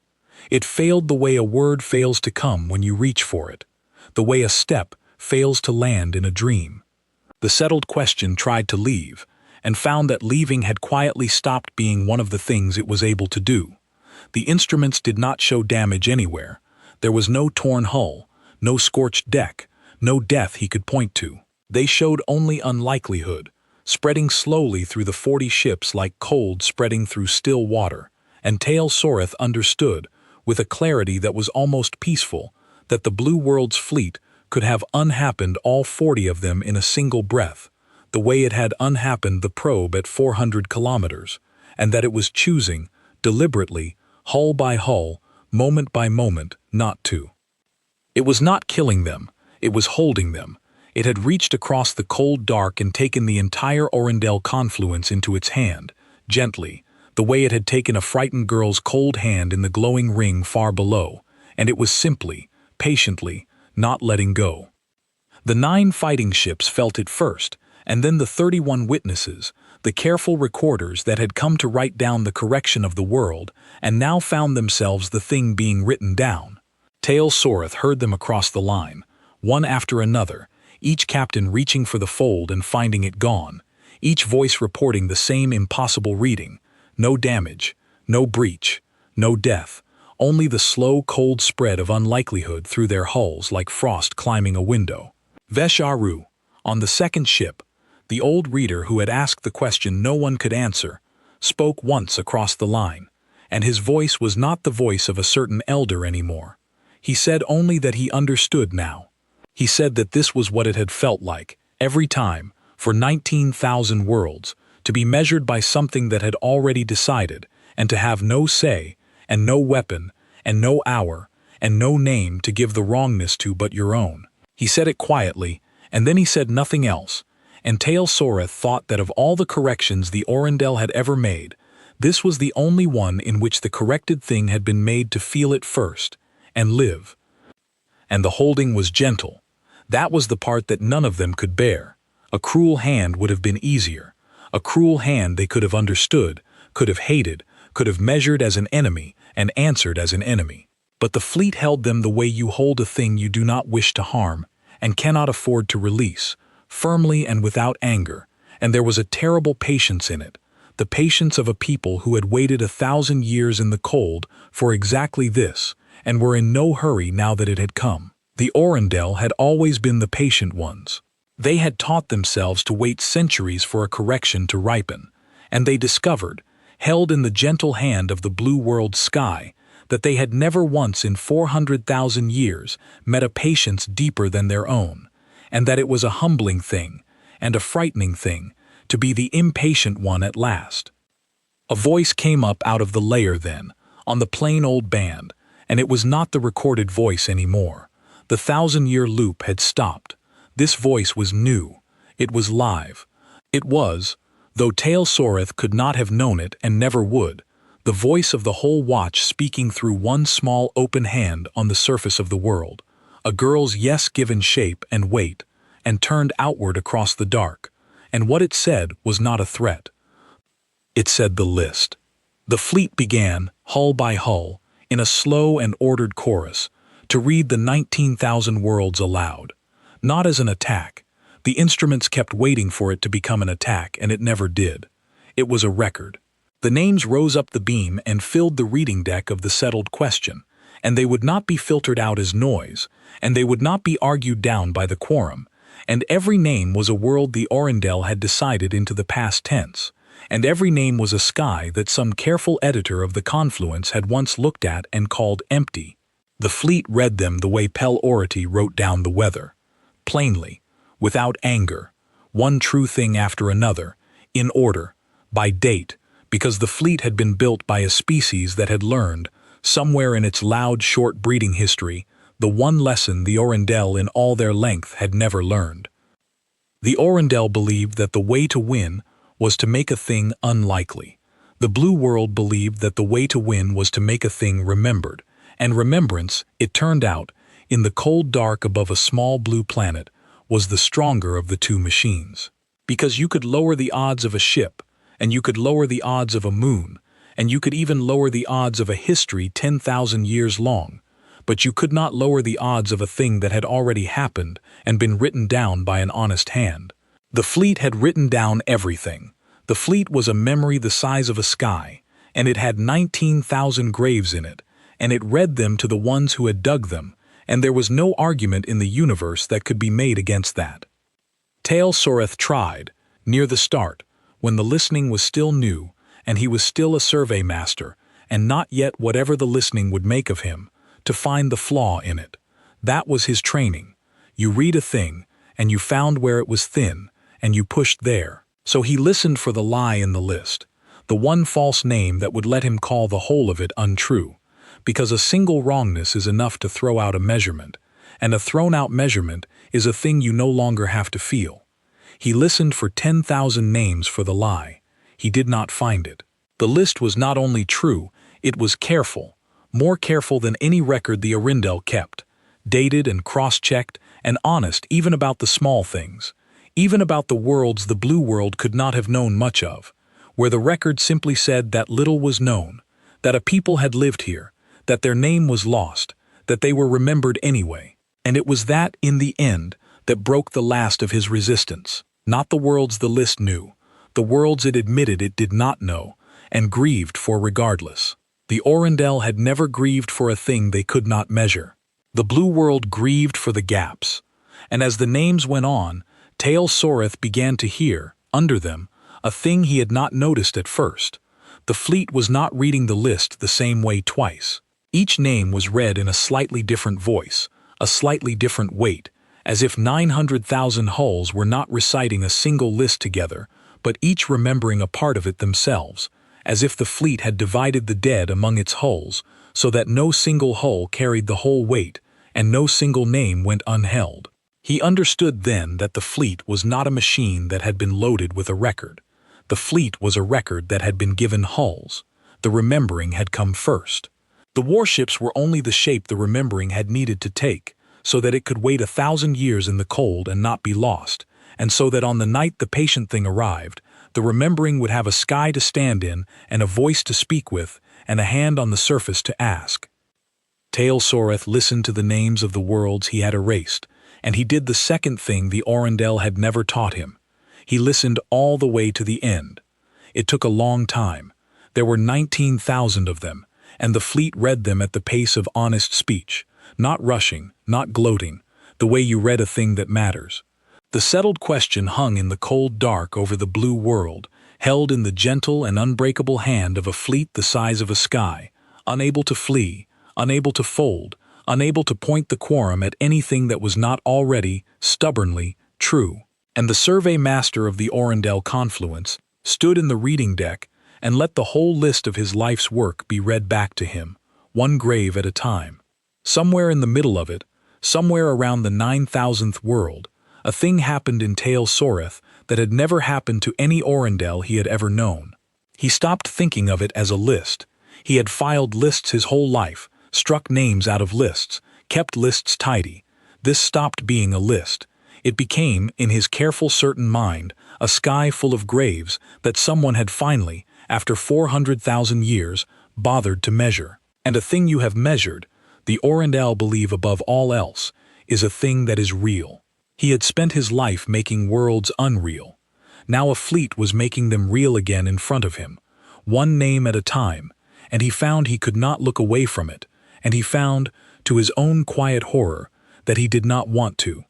It failed the way a word fails to come when you reach for it, the way a step fails to land in a dream. The settled question tried to leave, and found that leaving had quietly stopped being one of the things it was able to do. The instruments did not show damage anywhere. There was no torn hull, no scorched deck, no death he could point to. They showed only unlikelihood, spreading slowly through the 40 ships like cold spreading through still water, and Tail Soreth understood, with a clarity that was almost peaceful, that the Blue World's fleet, could have unhappened all 40 of them in a single breath, the way it had unhappened the probe at 400 kilometers, and that it was choosing, deliberately, hull by hull, moment by moment, not to. It was not killing them, it was holding them. It had reached across the cold dark and taken the entire Orindel confluence into its hand, gently, the way it had taken a frightened girl's cold hand in the glowing ring far below, and it was simply, patiently, not letting go. The 9 fighting ships felt it first, and then the 31 witnesses, the careful recorders that had come to write down the correction of the world, and now found themselves the thing being written down. Tail Soreth heard them across the line, one after another, each captain reaching for the fold and finding it gone, each voice reporting the same impossible reading: no damage, no breach, no death, only the slow, cold spread of unlikelihood through their hulls like frost climbing a window. Vesh Aru, on the second ship, the old reader who had asked the question no one could answer, spoke once across the line, and his voice was not the voice of a certain elder anymore. He said only that he understood now. He said that this was what it had felt like, every time, for 19,000 worlds, to be measured by something that had already decided, and to have no say, and no weapon, and no hour, and no name to give the wrongness to but your own. He said it quietly, and then he said nothing else, and Tail Soreth thought that of all the corrections the Orindel had ever made, this was the only one in which the corrected thing had been made to feel it first, and live. And the holding was gentle. That was the part that none of them could bear. A cruel hand would have been easier. A cruel hand they could have understood, could have hated, could have measured as an enemy and answered as an enemy. But the fleet held them the way you hold a thing you do not wish to harm and cannot afford to release, firmly and without anger, and there was a terrible patience in it, the patience of a people who had waited 1,000 years in the cold for exactly this, and were in no hurry now that it had come. The Orindel had always been the patient ones. They had taught themselves to wait centuries for a correction to ripen, and they discovered, held in the gentle hand of the blue world sky, that they had never once in 400,000 years met a patience deeper than their own, and that it was a humbling thing, and a frightening thing, to be the impatient one at last. A voice came up out of the layer then, on the plain old band, and it was not the recorded voice anymore. The 1,000-year loop had stopped. This voice was new. It was live. It was, though Tail Soreth could not have known it and never would, the voice of the whole watch speaking through one small open hand on the surface of the world, a girl's yes given shape and weight, and turned outward across the dark, and what it said was not a threat. It said the list. The fleet began, hull by hull, in a slow and ordered chorus, to read the 19,000 worlds aloud. Not as an attack. The instruments kept waiting for it to become an attack, and it never did. It was a record. The names rose up the beam and filled the reading deck of the settled question, and they would not be filtered out as noise, and they would not be argued down by the quorum, and every name was a world the Orindel had decided into the past tense, and every name was a sky that some careful editor of the confluence had once looked at and called empty. The fleet read them the way Pel Ority wrote down the weather, plainly, without anger, one true thing after another, in order, by date, because the fleet had been built by a species that had learned, somewhere in its loud short breeding history, the one lesson the Orindel in all their length had never learned. The Orindel believed that the way to win was to make a thing unlikely. The blue world believed that the way to win was to make a thing remembered, and remembrance, it turned out, in the cold dark above a small blue planet, was the stronger of the two machines. Because you could lower the odds of a ship, and you could lower the odds of a moon, and you could even lower the odds of a history 10,000 years long, but you could not lower the odds of a thing that had already happened and been written down by an honest hand. The fleet had written down everything. The fleet was a memory the size of a sky, and it had 19,000 graves in it, and it read them to the ones who had dug them, and there was no argument in the universe that could be made against that. Tail Soreth tried, near the start, when the listening was still new, and he was still a survey master, and not yet whatever the listening would make of him, to find the flaw in it. That was his training. You read a thing, and you found where it was thin, and you pushed there. So he listened for the lie in the list, the one false name that would let him call the whole of it untrue, because a single wrongness is enough to throw out a measurement, and a thrown-out measurement is a thing you no longer have to feel. He listened for 10,000 names for the lie. He did not find it. The list was not only true, it was careful, more careful than any record the Arundel kept, dated and cross-checked and honest even about the small things, even about the worlds the blue world could not have known much of, where the record simply said that little was known, that a people had lived here, that their name was lost, that they were remembered anyway. And it was that, in the end, that broke the last of his resistance. Not the worlds the list knew, the worlds it admitted it did not know, and grieved for regardless. The Arundel had never grieved for a thing they could not measure. The blue world grieved for the gaps. And as the names went on, Tail Soreth began to hear, under them, a thing he had not noticed at first. The fleet was not reading the list the same way twice. Each name was read in a slightly different voice, a slightly different weight, as if 900,000 hulls were not reciting a single list together, but each remembering a part of it themselves, as if the fleet had divided the dead among its hulls, so that no single hull carried the whole weight, and no single name went unheld. He understood then that the fleet was not a machine that had been loaded with a record. The fleet was a record that had been given hulls. The remembering had come first. The warships were only the shape the remembering had needed to take, so that it could wait 1,000 years in the cold and not be lost, and so that on the night the patient thing arrived, the remembering would have a sky to stand in and a voice to speak with and a hand on the surface to ask. Tail Soreth listened to the names of the worlds he had erased, and he did the second thing the Arundel had never taught him. He listened all the way to the end. It took a long time. There were 19,000 of them, and the fleet read them at the pace of honest speech, not rushing, not gloating, the way you read a thing that matters. The settled question hung in the cold dark over the blue world, held in the gentle and unbreakable hand of a fleet the size of a sky, unable to flee, unable to fold, unable to point the quorum at anything that was not already, stubbornly, true. And the survey master of the Arundel confluence stood in the reading deck and let the whole list of his life's work be read back to him, one grave at a time. Somewhere in the middle of it, somewhere around the 9,000th world, a thing happened in Tail Soreth that had never happened to any Arundel he had ever known. He stopped thinking of it as a list. He had filed lists his whole life, struck names out of lists, kept lists tidy. This stopped being a list. It became, in his careful certain mind, a sky full of graves that someone had finally, after 400,000 years, bothered to measure. And a thing you have measured, the Arundel believe above all else, is a thing that is real. He had spent his life making worlds unreal. Now a fleet was making them real again in front of him, one name at a time, and he found he could not look away from it, and he found, to his own quiet horror, that he did not want to.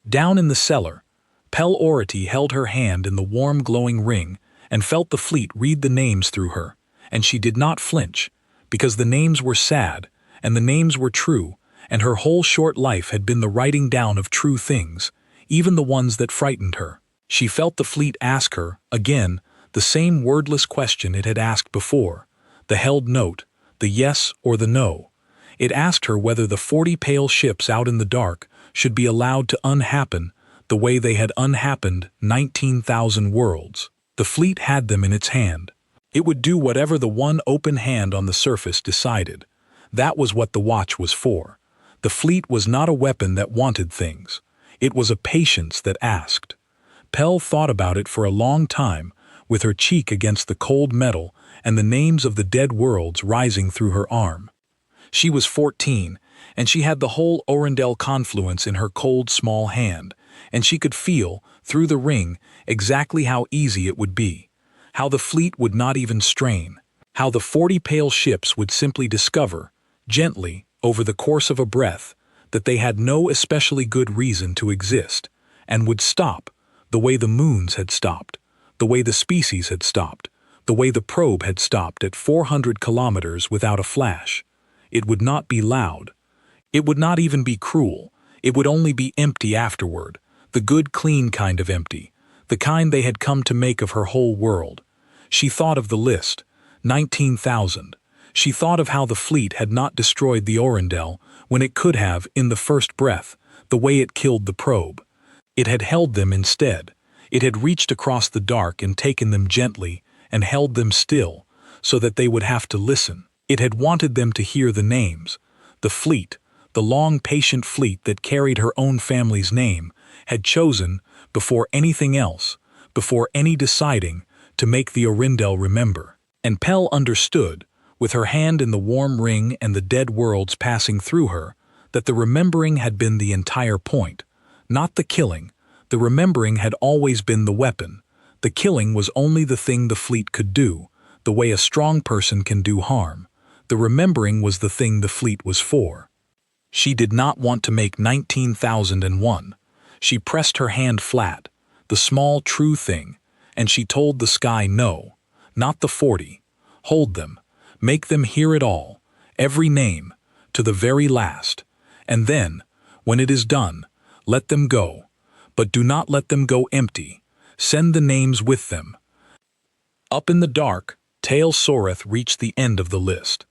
Down in the cellar, Pel Ority held her hand in the warm glowing ring and felt the fleet read the names through her, and she did not flinch, because the names were sad, and the names were true, and her whole short life had been the writing down of true things, even the ones that frightened her. She felt the fleet ask her, again, the same wordless question it had asked before, the held note, the yes or the no. It asked her whether the 40 pale ships out in the dark should be allowed to unhappen the way they had unhappened 19,000 worlds. The fleet had them in its hand. It would do whatever the one open hand on the surface decided. That was what the watch was for. The fleet was not a weapon that wanted things. It was a patience that asked. Pel thought about it for a long time, with her cheek against the cold metal and the names of the dead worlds rising through her arm. She was 14, and she had the whole Arundel confluence in her cold small hand, and she could feel, through the ring, exactly how easy it would be, how the fleet would not even strain, how the 40 pale ships would simply discover, gently, over the course of a breath, that they had no especially good reason to exist, and would stop, the way the moons had stopped, the way the species had stopped, the way the probe had stopped at 400 kilometers without a flash. It would not be loud. It would not even be cruel. It would only be empty afterward, the good clean kind of empty, the kind they had come to make of her whole world. She thought of the list, 19,000. She thought of how the fleet had not destroyed the Orindel when it could have in the first breath, the way it killed the probe. It had held them instead. It had reached across the dark and taken them gently and held them still, so that they would have to listen. It had wanted them to hear the names. The fleet, the long patient fleet that carried her own family's name, had chosen, before anything else, before any deciding, to make the Orindel remember. And Pell understood, with her hand in the warm ring and the dead worlds passing through her, that the remembering had been the entire point. Not the killing. The remembering had always been the weapon. The killing was only the thing the fleet could do, the way a strong person can do harm. The remembering was the thing the fleet was for. She did not want to make 19,001. She pressed her hand flat, the small true thing, and she told the sky no, not the 40. Hold them, make them hear it all, every name, to the very last. And then, when it is done, let them go. But do not let them go empty. Send the names with them. Up in the dark, Tail Soreth reached the end of the list.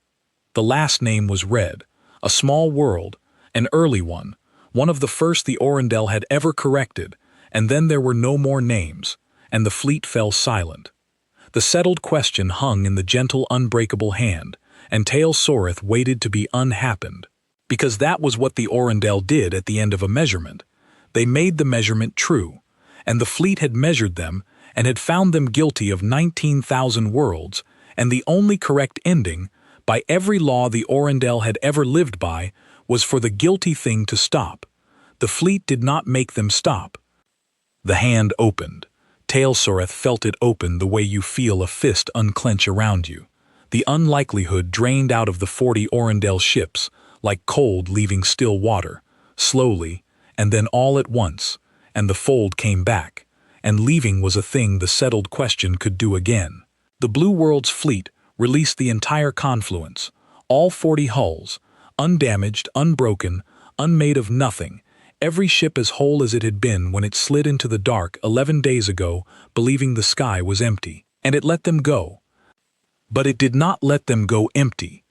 The last name was read, a small world, an early one of the first the Orindel had ever corrected, and then there were no more names, and the fleet fell silent. The settled question hung in the gentle, unbreakable hand, and Tail Soreth waited to be unhappened, because that was what the Orindel did at the end of a measurement. They made the measurement true, and the fleet had measured them and had found them guilty of 19,000 worlds, and the only correct ending, by every law the Orindel had ever lived by, was for the guilty thing to stop. The fleet did not make them stop. The hand opened. Tail Soreth felt it open the way you feel a fist unclench around you. The unlikelihood drained out of the 40 Orindel ships, like cold leaving still water, slowly, and then all at once, and the fold came back, and leaving was a thing the settled question could do again. The Blue World's fleet released the entire confluence, all 40 hulls, undamaged, unbroken, unmade of nothing, every ship as whole as it had been when it slid into the dark 11 days ago, believing the sky was empty. And it let them go. But it did not let them go empty.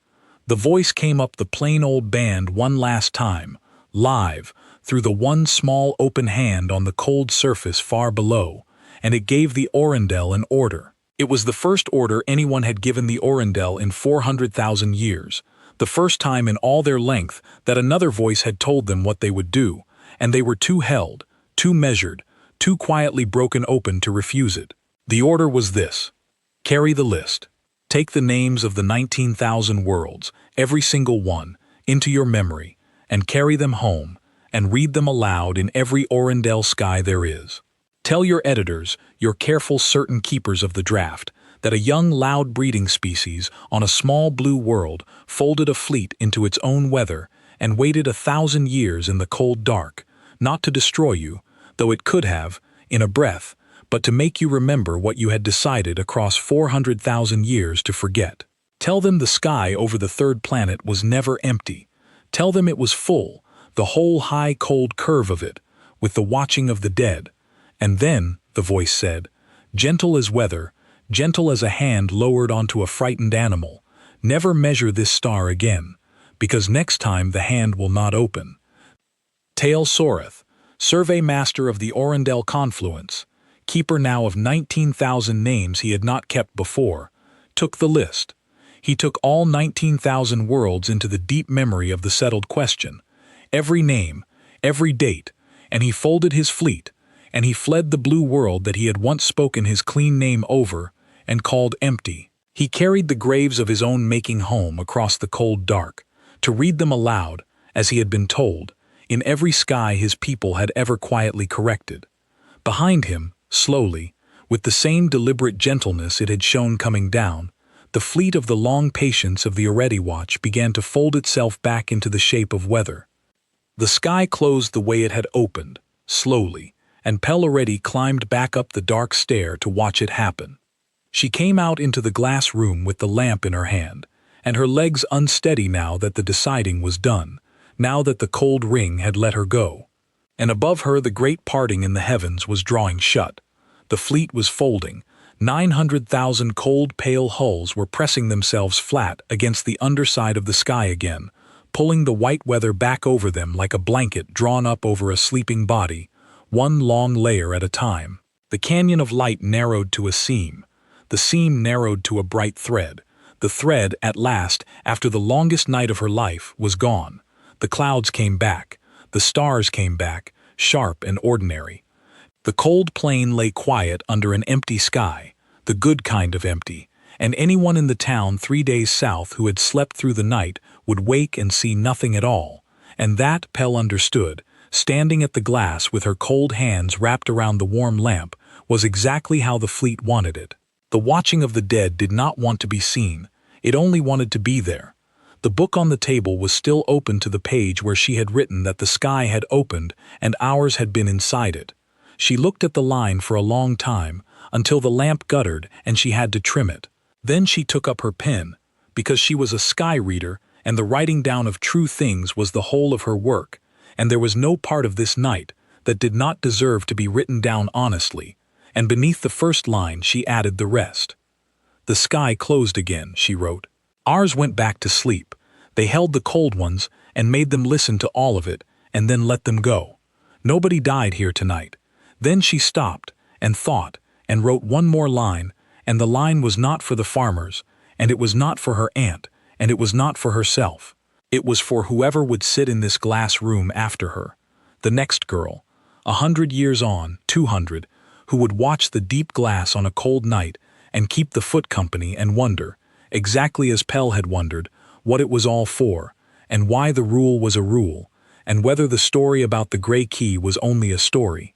The voice came up the plain old band one last time, live, through the one small open hand on the cold surface far below, and it gave the Orindel an order. It was the first order anyone had given the Orindel in 400,000 years, the first time in all their length that another voice had told them what they would do, and they were too held, too measured, too quietly broken open to refuse it. The order was this: carry the list. Take the names of the 19,000 worlds, every single one, into your memory, and carry them home, and read them aloud in every Orindel sky there is. Tell your editors, your careful certain keepers of the draft, that a young loud breeding species on a small blue world folded a fleet into its own weather and waited 1,000 years in the cold dark, not to destroy you, though it could have, in a breath, but to make you remember what you had decided across 400,000 years to forget. Tell them the sky over the third planet was never empty. Tell them it was full, the whole high cold curve of it, with the watching of the dead. And then, the voice said, gentle as weather, gentle as a hand lowered onto a frightened animal, never measure this star again, because next time the hand will not open. Tail Soreth, survey master of the Orindel confluence, keeper now of 19,000 names he had not kept before, took the list. He took all 19,000 worlds into the deep memory of the settled question, every name, every date, and he folded his fleet, and he fled the blue world that he had once spoken his clean name over and called empty. He carried the graves of his own making home across the cold dark, to read them aloud, as he had been told, in every sky his people had ever quietly corrected. Behind him, slowly, with the same deliberate gentleness it had shown coming down, the fleet of the long patience of the Already Watch began to fold itself back into the shape of weather. The sky closed the way it had opened, slowly, and Pell already climbed back up the dark stair to watch it happen. She came out into the glass room with the lamp in her hand, and her legs unsteady now that the deciding was done. now that the cold ring had let her go. And above her the great parting in the heavens was drawing shut. The fleet was folding. 900,000 cold pale hulls were pressing themselves flat against the underside of the sky again, pulling the white weather back over them like a blanket drawn up over a sleeping body, one long layer at a time. The canyon of light narrowed to a seam. The seam narrowed to a bright thread. The thread, at last, after the longest night of her life, was gone. The clouds came back. The stars came back, sharp and ordinary. The cold plain lay quiet under an empty sky, the good kind of empty, and anyone in the town 3 days south who had slept through the night would wake and see nothing at all. And that, Pell understood, standing at the glass with her cold hands wrapped around the warm lamp, was exactly how the fleet wanted it. The watching of the dead did not want to be seen. It only wanted to be there. The book on the table was still open to the page where she had written that the sky had opened and ours had been inside it. She looked at the line for a long time, until the lamp guttered and she had to trim it. Then she took up her pen, because she was a sky reader and the writing down of true things was the whole of her work, and there was no part of this night that did not deserve to be written down honestly, and beneath the first line she added the rest. The sky closed again, she wrote. Ours went back to sleep. They held the cold ones and made them listen to all of it and then let them go. Nobody died here tonight. Then she stopped and thought and wrote one more line, and the line was not for the farmers, and it was not for her aunt, and it was not for herself. It was for whoever would sit in this glass room after her. The next girl, 100 years on, 200, who would watch the deep glass on a cold night and keep the foot company and wonder, exactly as Pell had wondered, what it was all for, and why the rule was a rule, and whether the story about the gray key was only a story.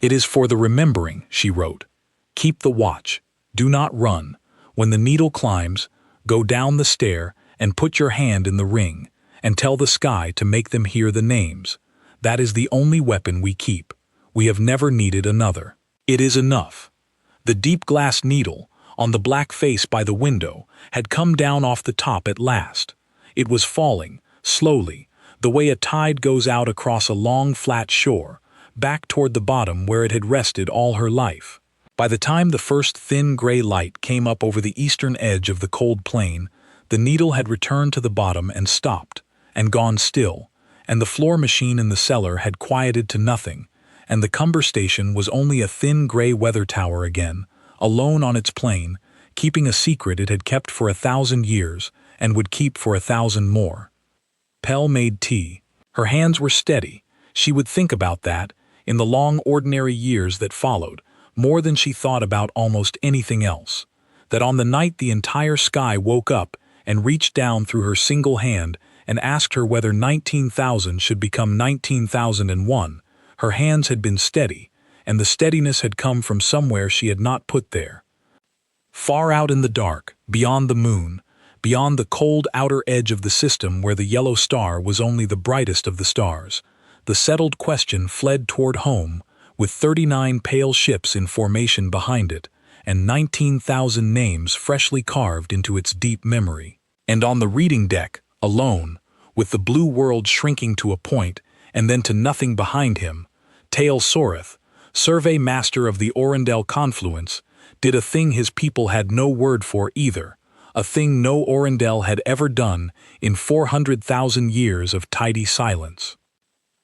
It is for the remembering, she wrote. Keep the watch. Do not run. When the needle climbs, go down the stair and put your hand in the ring, and tell the sky to make them hear the names. That is the only weapon we keep. We have never needed another. It is enough. The deep glass needle, on the black face by the window, had come down off the top at last. It was falling, slowly, the way a tide goes out across a long flat shore, back toward the bottom where it had rested all her life. By the time the first thin gray light came up over the eastern edge of the cold plain, the needle had returned to the bottom and stopped, and gone still, and the floor machine in the cellar had quieted to nothing, and the Cumber station was only a thin gray weather tower again, alone on its plane, keeping a secret it had kept for 1,000 years and would keep for 1,000 more. Pell made tea. Her hands were steady. She would think about that, in the long ordinary years that followed, more than she thought about almost anything else. That on the night the entire sky woke up and reached down through her single hand and asked her whether 19,000 should become 19,001, her hands had been steady, and the steadiness had come from somewhere she had not put there. Far out in the dark, beyond the moon, beyond the cold outer edge of the system where the yellow star was only the brightest of the stars, the settled question fled toward home, with 39 pale ships in formation behind it, and 19,000 names freshly carved into its deep memory. And on the reading deck, alone, with the blue world shrinking to a point, and then to nothing behind him, Tael Soreth, survey master of the Orendel confluence, did a thing his people had no word for either, a thing no Orendel had ever done in 400,000 years of tidy silence.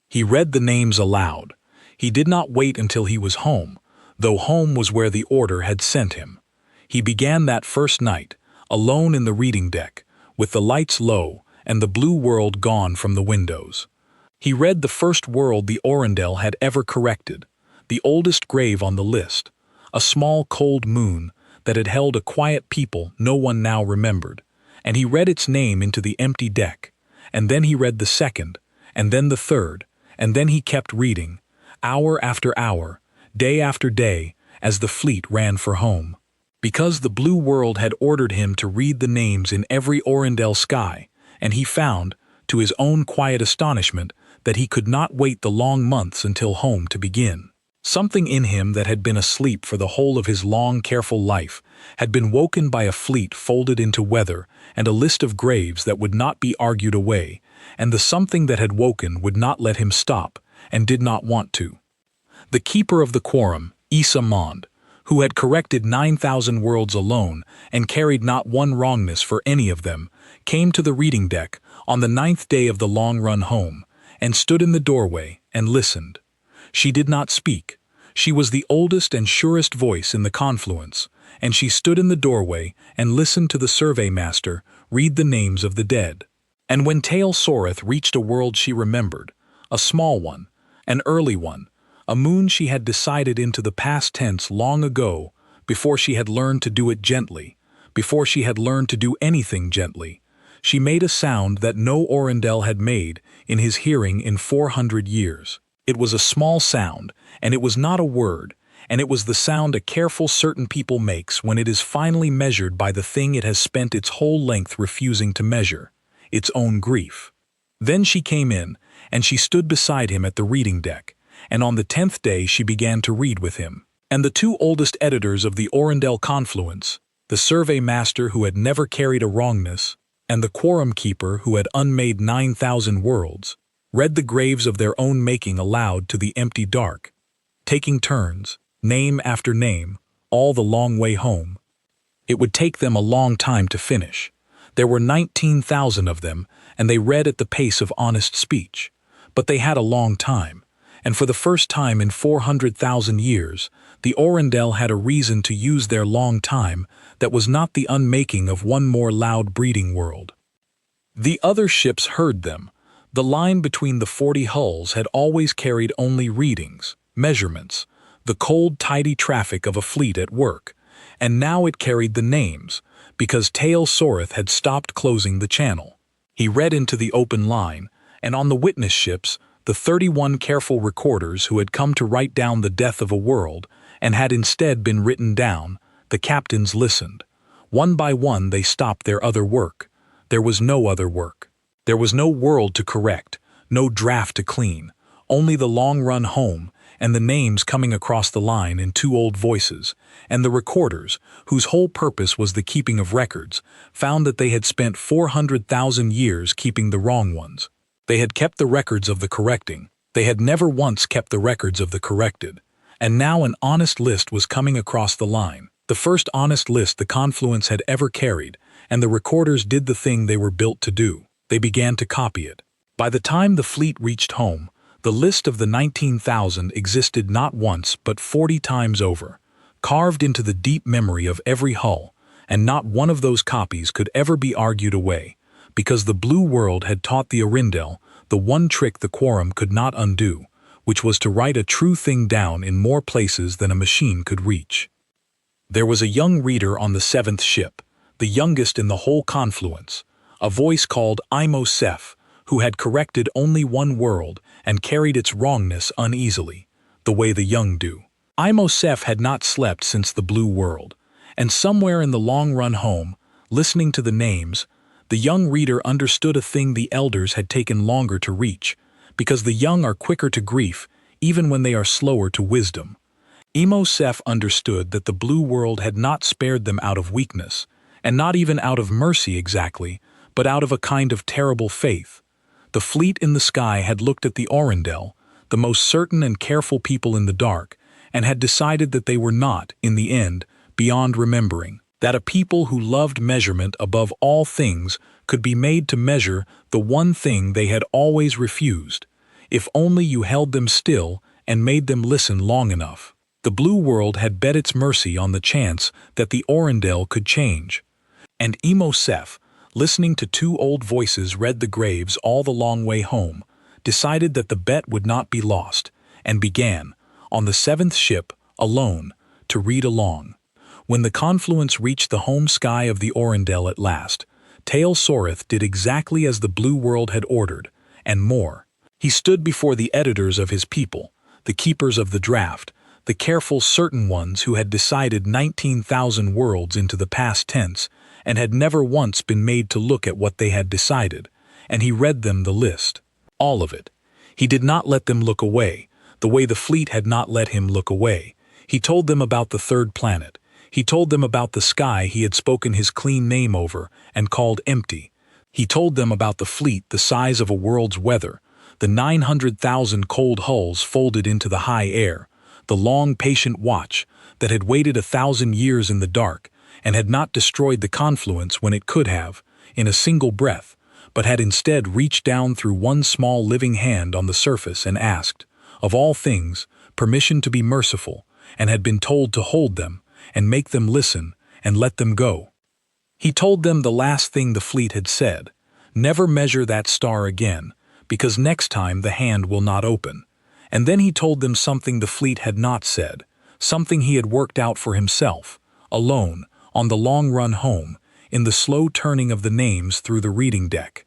He read the names aloud. He did not wait until he was home, though home was where the order had sent him. He began that first night, alone in the reading deck, with the lights low and the blue world gone from the windows. He read the first world the Orendel had ever corrected, the oldest grave on the list, a small cold moon that had held a quiet people no one now remembered, and he read its name into the empty deck, and then he read the second, and then the third, and then he kept reading, hour after hour, day after day, as the fleet ran for home. Because the blue world had ordered him to read the names in every Orendel sky, and he found, to his own quiet astonishment, that he could not wait the long months until home to begin. Something in him that had been asleep for the whole of his long, careful life had been woken by a fleet folded into weather and a list of graves that would not be argued away, and the something that had woken would not let him stop, and did not want to. The keeper of the quorum, Issa Mond, who had corrected 9,000 worlds alone and carried not one wrongness for any of them, came to the reading deck on the 9th day of the long run home, and stood in the doorway and listened. She did not speak. She was the oldest and surest voice in the confluence, and she stood in the doorway and listened to the survey master read the names of the dead. And when Tail Soreth reached a world she remembered, a small one, an early one, a moon she had decided into the past tense long ago, before she had learned to do it gently, before she had learned to do anything gently, she made a sound that no Orindel had made in his hearing in 400 years. It was a small sound, and it was not a word, and it was the sound a careful certain people makes when it is finally measured by the thing it has spent its whole length refusing to measure, its own grief. Then she came in, and she stood beside him at the reading deck, and on the 10th day she began to read with him. And the two oldest editors of the Orindel Confluence, the survey master who had never carried a wrongness, and the quorum keeper who had unmade 9,000 worlds, read the graves of their own making aloud to the empty dark, taking turns, name after name, all the long way home. It would take them a long time to finish. There were 19,000 of them, and they read at the pace of honest speech. But they had a long time, and for the first time in 400,000 years, the Orindel had a reason to use their long time that was not the unmaking of one more loud breeding world. The other ships heard them. The line between the 40 hulls had always carried only readings, measurements, the cold, tidy traffic of a fleet at work, and now it carried the names, because Tail Soreth had stopped closing the channel. He read into the open line, and on the witness ships, the 31 careful recorders who had come to write down the death of a world, and had instead been written down, the captains listened. One by one they stopped their other work. There was no other work. There was no world to correct, no draft to clean, only the long run home, and the names coming across the line in two old voices, and the recorders, whose whole purpose was the keeping of records, found that they had spent 400,000 years keeping the wrong ones. They had kept the records of the correcting. They had never once kept the records of the corrected. And now an honest list was coming across the line, the first honest list the Confluence had ever carried, and the recorders did the thing they were built to do. They began to copy it. By the time the fleet reached home, the list of the 19,000 existed not once but 40 times over, carved into the deep memory of every hull, and not one of those copies could ever be argued away, because the blue world had taught the Orindel the one trick the quorum could not undo, which was to write a true thing down in more places than a machine could reach. There was a young reader on the 7th ship, the youngest in the whole confluence, a voice called Imosef, who had corrected only one world and carried its wrongness uneasily, the way the young do. Imosef had not slept since the blue world, and somewhere in the long run home, listening to the names, the young reader understood a thing the elders had taken longer to reach, because the young are quicker to grief even when they are slower to wisdom. Imosef understood that the blue world had not spared them out of weakness, and not even out of mercy exactly, but out of a kind of terrible faith. The fleet in the sky had looked at the Orindel, the most certain and careful people in the dark, and had decided that they were not, in the end, beyond remembering, that a people who loved measurement above all things could be made to measure the one thing they had always refused, if only you held them still and made them listen long enough. The blue world had bet its mercy on the chance that the Orindel could change. And Imosef, listening to two old voices read the graves all the long way home, decided that the bet would not be lost, and began, on the 7th ship, alone, to read along. When the confluence reached the home sky of the Orindel at last, Tail Soreth did exactly as the blue world had ordered, and more. He stood before the editors of his people, the keepers of the draft, the careful certain ones who had decided 19,000 worlds into the past tense, and had never once been made to look at what they had decided, and he read them the list. All of it. He did not let them look away, the way the fleet had not let him look away. He told them about the third planet. He told them about the sky he had spoken his clean name over and called empty, He told them about the fleet the size of a world's weather, the 900,000 cold hulls folded into the high air, the long patient watch that had waited 1,000 years in the dark and had not destroyed the confluence when it could have, in a single breath, but had instead reached down through one small living hand on the surface and asked, of all things, permission to be merciful, and had been told to hold them and make them listen and let them go. He told them the last thing the fleet had said, never measure that star again, because next time the hand will not open. And then he told them something the fleet had not said, something he had worked out for himself, alone, on the long run home, in the slow turning of the names through the reading deck.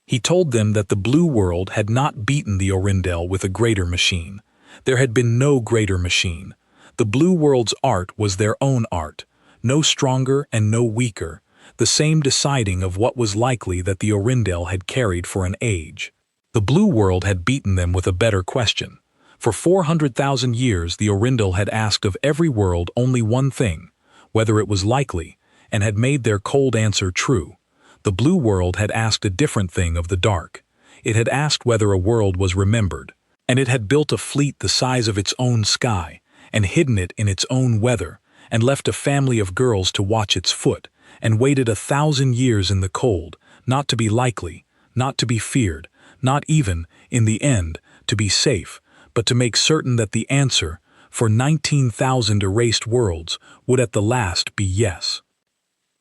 He told them that the blue world had not beaten the Orindel with a greater machine. There had been no greater machine. The blue world's art was their own art, no stronger and no weaker, the same deciding of what was likely that the Orindel had carried for an age. The blue world had beaten them with a better question. For 400,000 years the Orindel had asked of every world only one thing, whether it was likely, and had made their cold answer true. The blue world had asked a different thing of the dark. It had asked whether a world was remembered, and it had built a fleet the size of its own sky, and hidden it in its own weather, and left a family of girls to watch its foot, and waited 1,000 years in the cold, not to be likely, not to be feared, not even, in the end, to be safe, but to make certain that the answer, for 19,000 erased worlds, would at the last be yes.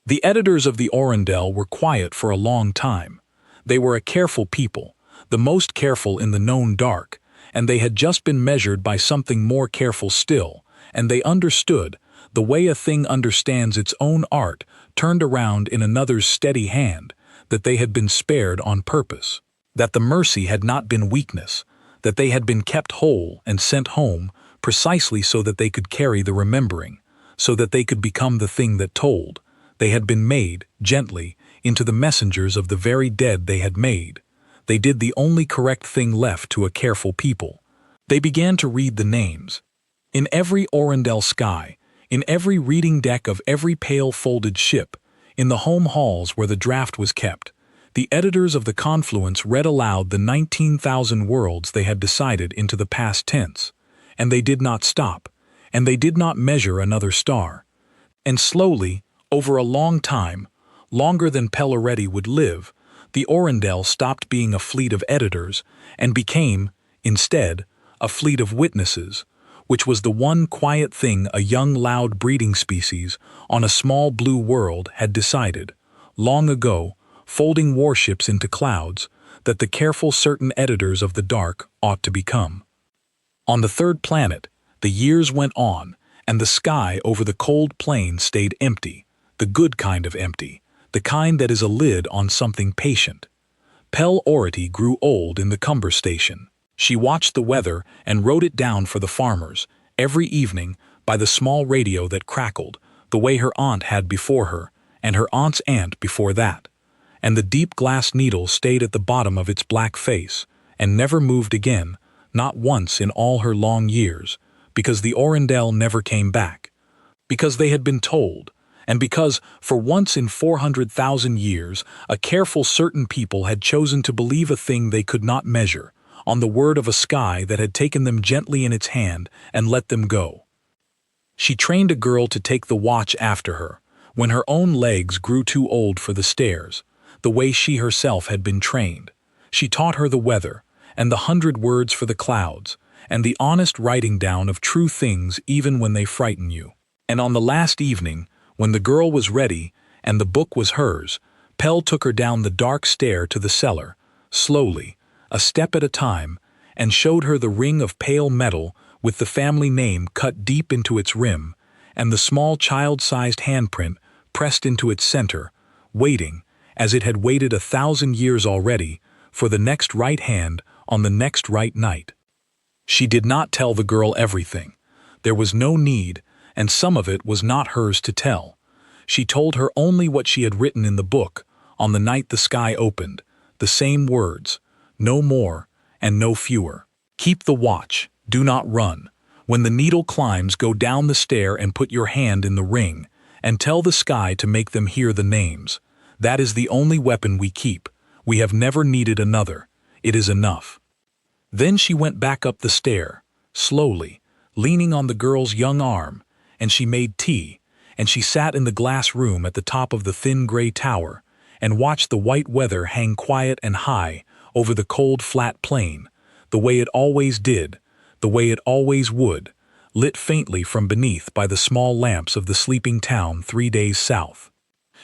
The editors of the Orindel were quiet for a long time. They were a careful people, the most careful in the known dark, and they had just been measured by something more careful still, and they understood, the way a thing understands its own art turned around in another's steady hand, that they had been spared on purpose, that the mercy had not been weakness, that they had been kept whole and sent home precisely so that they could carry the remembering, so that they could become the thing that told. They had been made, gently, into the messengers of the very dead they had made. They did the only correct thing left to a careful people. They began to read the names. In every Orindel sky, in every reading deck of every pale folded ship, in the home halls where the draft was kept, the editors of the Confluence read aloud the 19,000 worlds they had decided into the past tense, and they did not stop, and they did not measure another star. And slowly, over a long time, longer than Pelleretti would live, the Orindel stopped being a fleet of editors and became, instead, a fleet of witnesses, which was the one quiet thing a young loud breeding species on a small blue world had decided, long ago, folding warships into clouds, that the careful certain editors of the dark ought to become. On the third planet, the years went on, and the sky over the cold plain stayed empty, the good kind of empty, the kind that is a lid on something patient. Pelleretti grew old in the Cumber station. She watched the weather and wrote it down for the farmers, every evening, by the small radio that crackled, the way her aunt had before her, and her aunt's aunt before that. And the deep glass needle stayed at the bottom of its black face, and never moved again, not once in all her long years, because the Orindel never came back. Because they had been told, and because, for once in 400,000 years, a careful certain people had chosen to believe a thing they could not measure, on the word of a sky that had taken them gently in its hand and let them go. She trained a girl to take the watch after her, when her own legs grew too old for the stairs, the way she herself had been trained. She taught her the weather, and the 100 words for the clouds, and the honest writing down of true things even when they frighten you. And on the last evening, when the girl was ready, and the book was hers, Pell took her down the dark stair to the cellar, slowly, a step at a time, and showed her the ring of pale metal with the family name cut deep into its rim, and the small child-sized handprint pressed into its center, waiting, as it had waited 1,000 years already, for the next right hand on the next right night. She did not tell the girl everything. There was no need, and some of it was not hers to tell. She told her only what she had written in the book, on the night the sky opened, the same words, no more and no fewer. Keep the watch, do not run. When the needle climbs, go down the stair and put your hand in the ring, and tell the sky to make them hear the names. That is the only weapon we keep. We have never needed another. It is enough." Then she went back up the stair, slowly, leaning on the girl's young arm, and she made tea, and she sat in the glass room at the top of the thin gray tower, and watched the white weather hang quiet and high over the cold flat plain, the way it always did, the way it always would, lit faintly from beneath by the small lamps of the sleeping town 3 days south.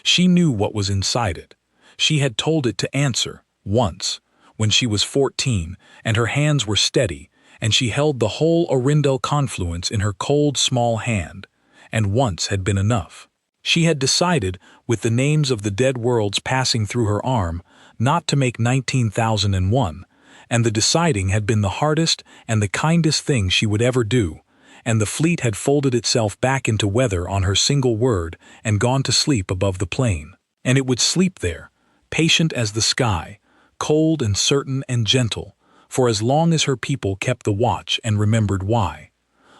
She knew what was inside it. She had told it to answer, once, when she was 14, and her hands were steady, and she held the whole Arundel confluence in her cold small hand, and once had been enough. She had decided, with the names of the dead worlds passing through her arm, not to make 19,001, and the deciding had been the hardest and the kindest thing she would ever do, and the fleet had folded itself back into weather on her single word and gone to sleep above the plain. And it would sleep there, patient as the sky, cold and certain and gentle, for as long as her people kept the watch and remembered why.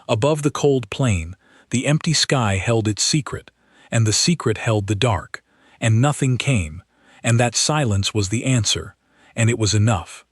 Above the cold plain, the empty sky held its secret, and the secret held the dark, and nothing came, and that silence was the answer, and it was enough.